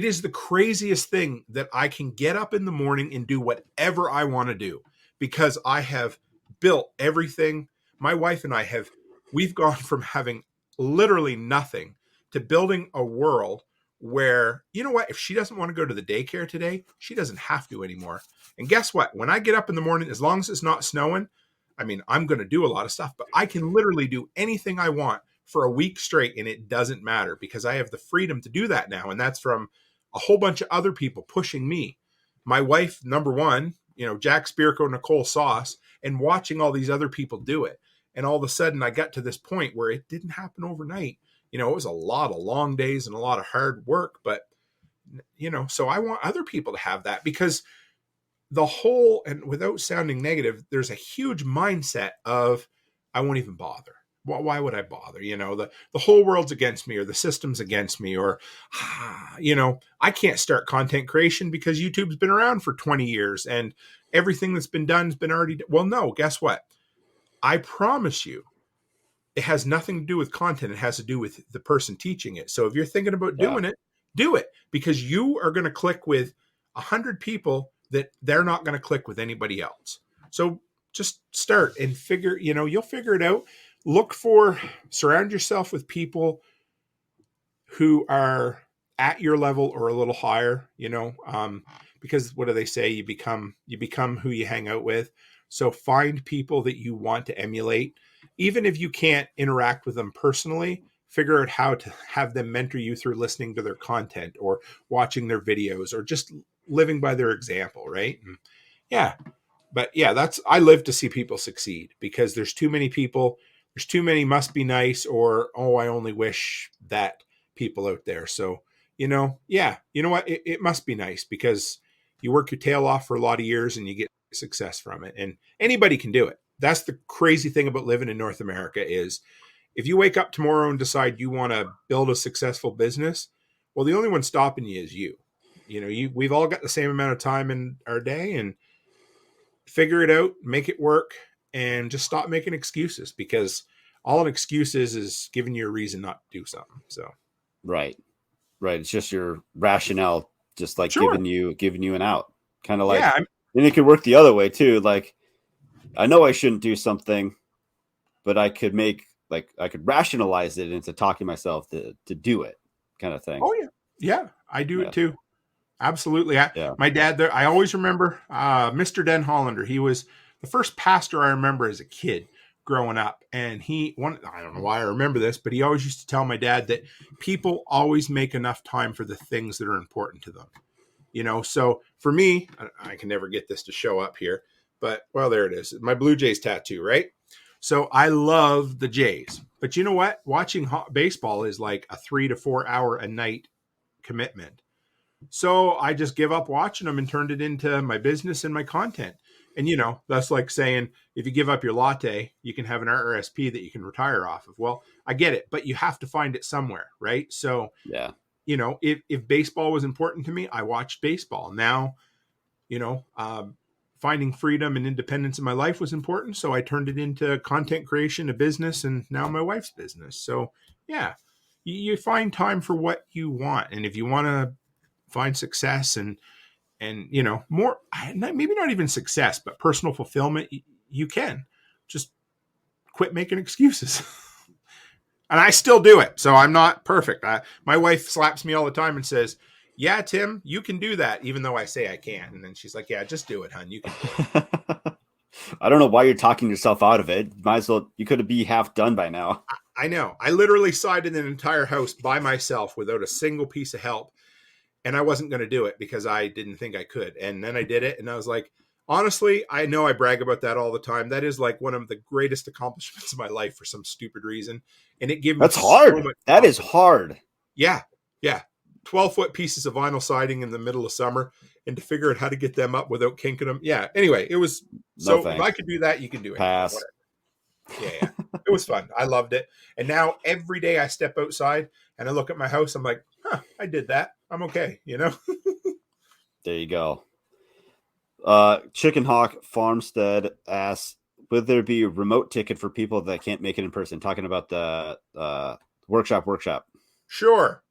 is the craziest thing that I can get up in the morning and do whatever I want to do because I have built everything. My wife and we've gone from having literally nothing to building a world where, you know what, if she doesn't want to go to the daycare today, she doesn't have to anymore. And guess what? When I get up in the morning, as long as it's not snowing, I mean, I'm going to do a lot of stuff, but I can literally do anything I want for a week straight and it doesn't matter because I have the freedom to do that now. And that's from a whole bunch of other people pushing me. My wife, number one, Jack Spirko, Nicole Sauce, and watching all these other people do it. And all of a sudden I got to this point where it didn't happen overnight. It was a lot of long days and a lot of hard work, but so I want other people to have that because and without sounding negative, there's a huge mindset of, I won't even bother. Why would I bother? The whole world's against me or the system's against me or, I can't start content creation because YouTube's been around for 20 years and everything that's been done has been already. Well, no, guess what? I promise you, it has nothing to do with content. It has to do with the person teaching it. So if you're thinking about doing it, do it because you are going to click with 100 people that they're not going to click with anybody else. So just start and figure, you'll figure it out. Surround yourself with people who are at your level or a little higher, because what do they say? You become who you hang out with. So find people that you want to emulate. Even if you can't interact with them personally, figure out how to have them mentor you through listening to their content or watching their videos or just living by their example, right? And yeah. But yeah, I live to see people succeed because there's too many people, there's too many must be nice or, oh, I only wish that people out there. So, yeah, you know what? It must be nice because you work your tail off for a lot of years and you get success from it. And anybody can do it. That's the crazy thing about living in North America is if you wake up tomorrow and decide you want to build a successful business, well, the only one stopping you is you. We've all got the same amount of time in our day and figure it out, make it work, and just stop making excuses because all an excuse is giving you a reason not to do something. So, right. It's just your rationale, just like sure. giving you an out, kind of like, yeah, and it could work the other way too. Like, I know I shouldn't do something, but I could rationalize it into talking myself to do it, kind of thing. Oh yeah, I do it too. Absolutely. Yeah. My dad there, I always remember Mr. Den Hollander. He was the first pastor I remember as a kid growing up. And I don't know why I remember this, but he always used to tell my dad that people always make enough time for the things that are important to them. So for me, I can never get this to show up here, but well, there it is. My Blue Jays tattoo, right? So I love the Jays, but you know what? Watching baseball is like a 3 to 4 hour a night commitment. So I just give up watching them and turned it into my business and my content. And, that's like saying if you give up your latte, you can have an RSP that you can retire off of. Well, I get it, but you have to find it somewhere, right? So, yeah, if baseball was important to me, I watched baseball. Now, finding freedom and independence in my life was important. So I turned it into content creation, a business, and now my wife's business. So, yeah, you find time for what you want. And if you want to find success and more, maybe not even success, but personal fulfillment, you can just quit making excuses. And I still do it, so I'm not perfect. My wife slaps me all the time and says, yeah, Tim, you can do that, even though I say I can't. And then she's like, yeah, just do it, hon, you can do it. I don't know why you're talking yourself out of it. Might as well, you could be half done by now. I know. I literally sided an entire house by myself without a single piece of help. And I wasn't going to do it because I didn't think I could. And then I did it. And I was like, honestly, I know I brag about that all the time. That is like one of the greatest accomplishments of my life for some stupid reason. And it gave me That's hard. That is hard. Yeah. 12-foot pieces of vinyl siding in the middle of summer and to figure out how to get them up without kinking them. Yeah. Anyway, it was if I could do that, you can do it. Pass. Yeah. It was fun. I loved it. And now every day I step outside and I look at my house, I'm like, I did that. I'm okay. There you go. Chicken Hawk Farmstead asks, would there be a remote ticket for people that can't make it in person? Talking about the workshop. Sure.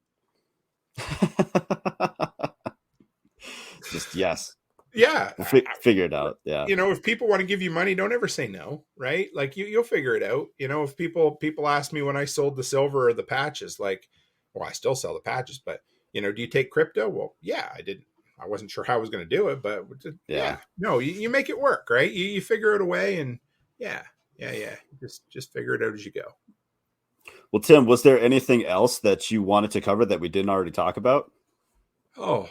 Just yes. Yeah. We'll figure it out. Yeah. If people want to give you money, don't ever say no, right? Like you'll figure it out. If people ask me when I sold the silver or the patches, like, well, I still sell the patches, but do you take crypto? Well, yeah, I didn't. I wasn't sure how I was going to do it, but yeah. No, you make it work, right? You figure it a way, and yeah. Just figure it out as you go. Well, Tim, was there anything else that you wanted to cover that we didn't already talk about? Oh,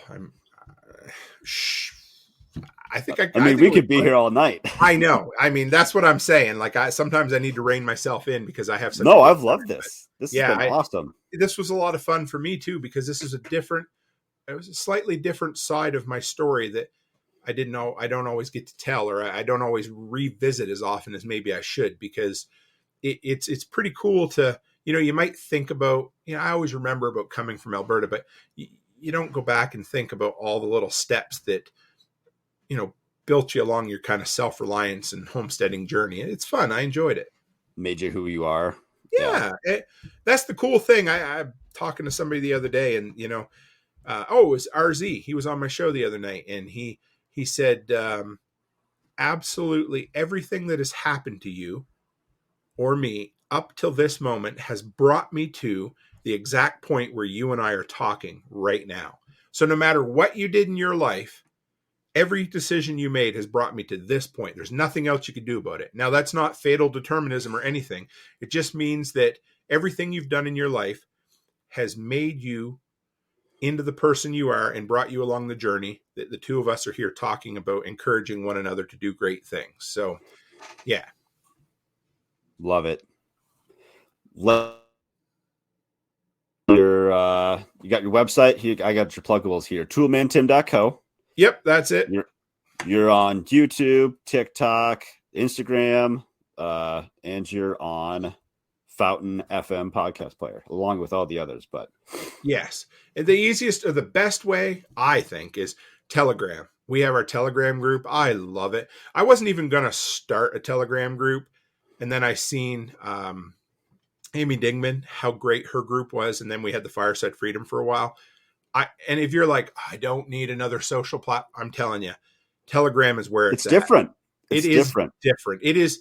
I think we could be here all night. I know. That's what I'm saying. Like sometimes I need to rein myself in because I have such. No, I've loved this. This has been awesome. This was a lot of fun for me too because this is it was a slightly different side of my story that I didn't know. I don't always get to tell, or I don't always revisit as often as maybe I should because it's pretty cool to. You might think about. I always remember about coming from Alberta, but you don't go back and think about all the little steps that. Built you along your kind of self-reliance and homesteading journey. It's fun. I enjoyed it. Made you who you are. Yeah. That's the cool thing. I'm talking to somebody the other day and, it was RZ. He was on my show the other night and he said, absolutely everything that has happened to you or me up till this moment has brought me to the exact point where you and I are talking right now. So no matter what you did in your life, every decision you made has brought me to this point. There's nothing else you can do about it. Now, that's not fatal determinism or anything. It just means that everything you've done in your life has made you into the person you are and brought you along the journey that the two of us are here talking about, encouraging one another to do great things. So, yeah. Love it. You got your website here. I got your pluggables here. toolmantim.co. Yep, that's it. You're on YouTube, TikTok, Instagram, and you're on Fountain FM podcast player, along with all the others. But yes, and the easiest or the best way, I think, is Telegram. We have our Telegram group. I love it. I wasn't even going to start a Telegram group, and then I seen Amy Dingman, how great her group was, and then we had the Fireside Freedom for a while. And if you're like, I don't need another social platform, I'm telling you, Telegram is where it's different. It is different. It is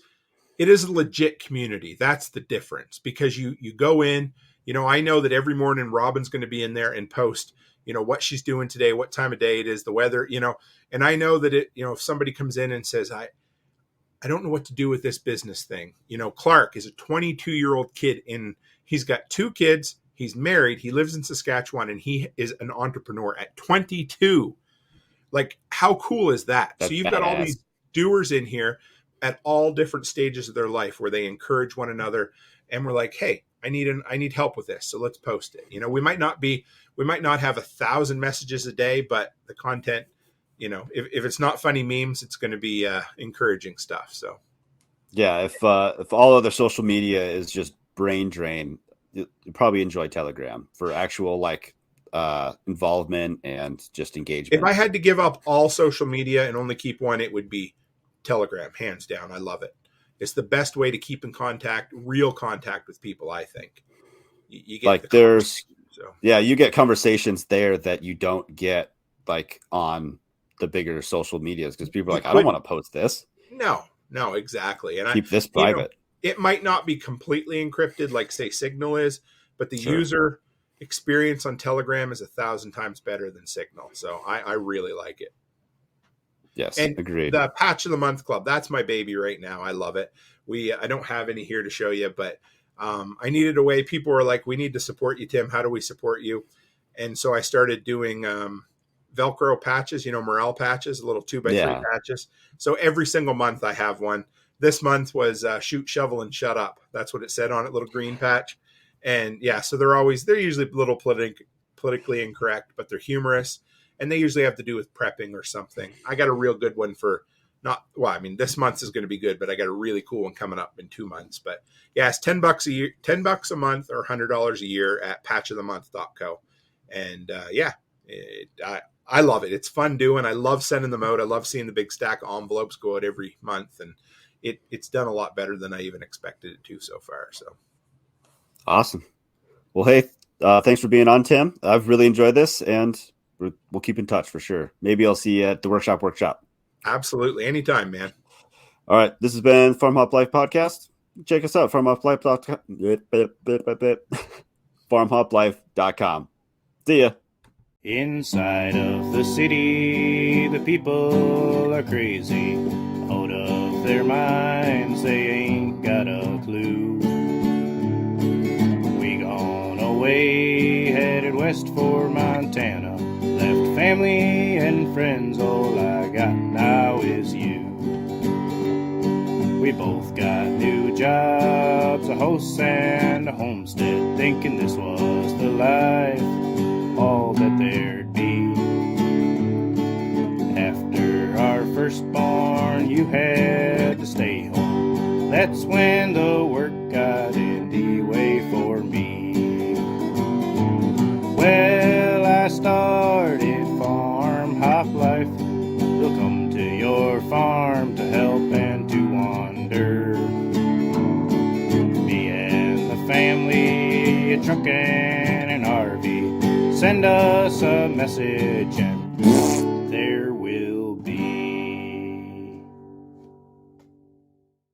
a legit community. That's the difference, because you go in, I know that every morning Robin's going to be in there and post, what she's doing today, what time of day it is, the weather, and I know that if somebody comes in and says, I don't know what to do with this business thing. Clark is a 22-year-old kid he's got 2 kids. He's married. He lives in Saskatchewan, and he is an entrepreneur at 22. Like, how cool is that? That's so you've got all these doers in here at all different stages of their life where they encourage one another. And we're like, hey, I need help with this. So let's post it. We might not have 1,000 messages a day, but the content, if it's not funny memes, it's going to be encouraging stuff. So yeah, if all other social media is just brain drain, you probably enjoy Telegram for actual involvement and just engagement. If I had to give up all social media and only keep one, it would be Telegram, hands down. I love it. It's the best way to keep in contact, real contact with people, I think. You get you get conversations there that you don't get on the bigger social medias, because people are like, I don't want to post this. No, exactly. And keep this private. It might not be completely encrypted like, say, Signal is, but the user experience on Telegram is 1,000 times better than Signal. So I really like it. Yes, and agreed. The Patch of the Month Club, that's my baby right now. I love it. I don't have any here to show you, but I needed a way. People were like, we need to support you, Tim. How do we support you? And so I started doing Velcro patches, morale patches, little 2x3 patches. So every single month I have one. This month was shoot, shovel, and shut up. That's what it said on it, little green patch. And so they're usually a little politically incorrect, but they're humorous. And they usually have to do with prepping or something. I got a real good one this month is going to be good, but I got a really cool one coming up in 2 months. But it's $10 a year, $10 a month, or $100 a year at patchofthemonth.co. And I love it. It's fun doing. I love sending them out. I love seeing the big stack of envelopes go out every month, and it's done a lot better than I even expected it to so far. So awesome. Well, hey, thanks for being on, Tim. I've really enjoyed this, and we'll keep in touch for sure. Maybe I'll see you at the workshop. Absolutely. Anytime, man. All right. This has been Farm Hop Life Podcast. Check us out, farmhoplife.com. See ya. Inside of the city, the people are crazy. Out of their minds, they ain't got a clue. We gone away, headed west for Montana. Left family and friends, all I got now is you. We both got new jobs, a house and a homestead, thinking this was the life, all that there'd be. After our firstborn, you had to stay home. That's when the work got in the way for me. Well, I started Farm Hop Life. We'll come to your farm to help and to wander. Me and the family, a truck and an RV. Send us a message and there will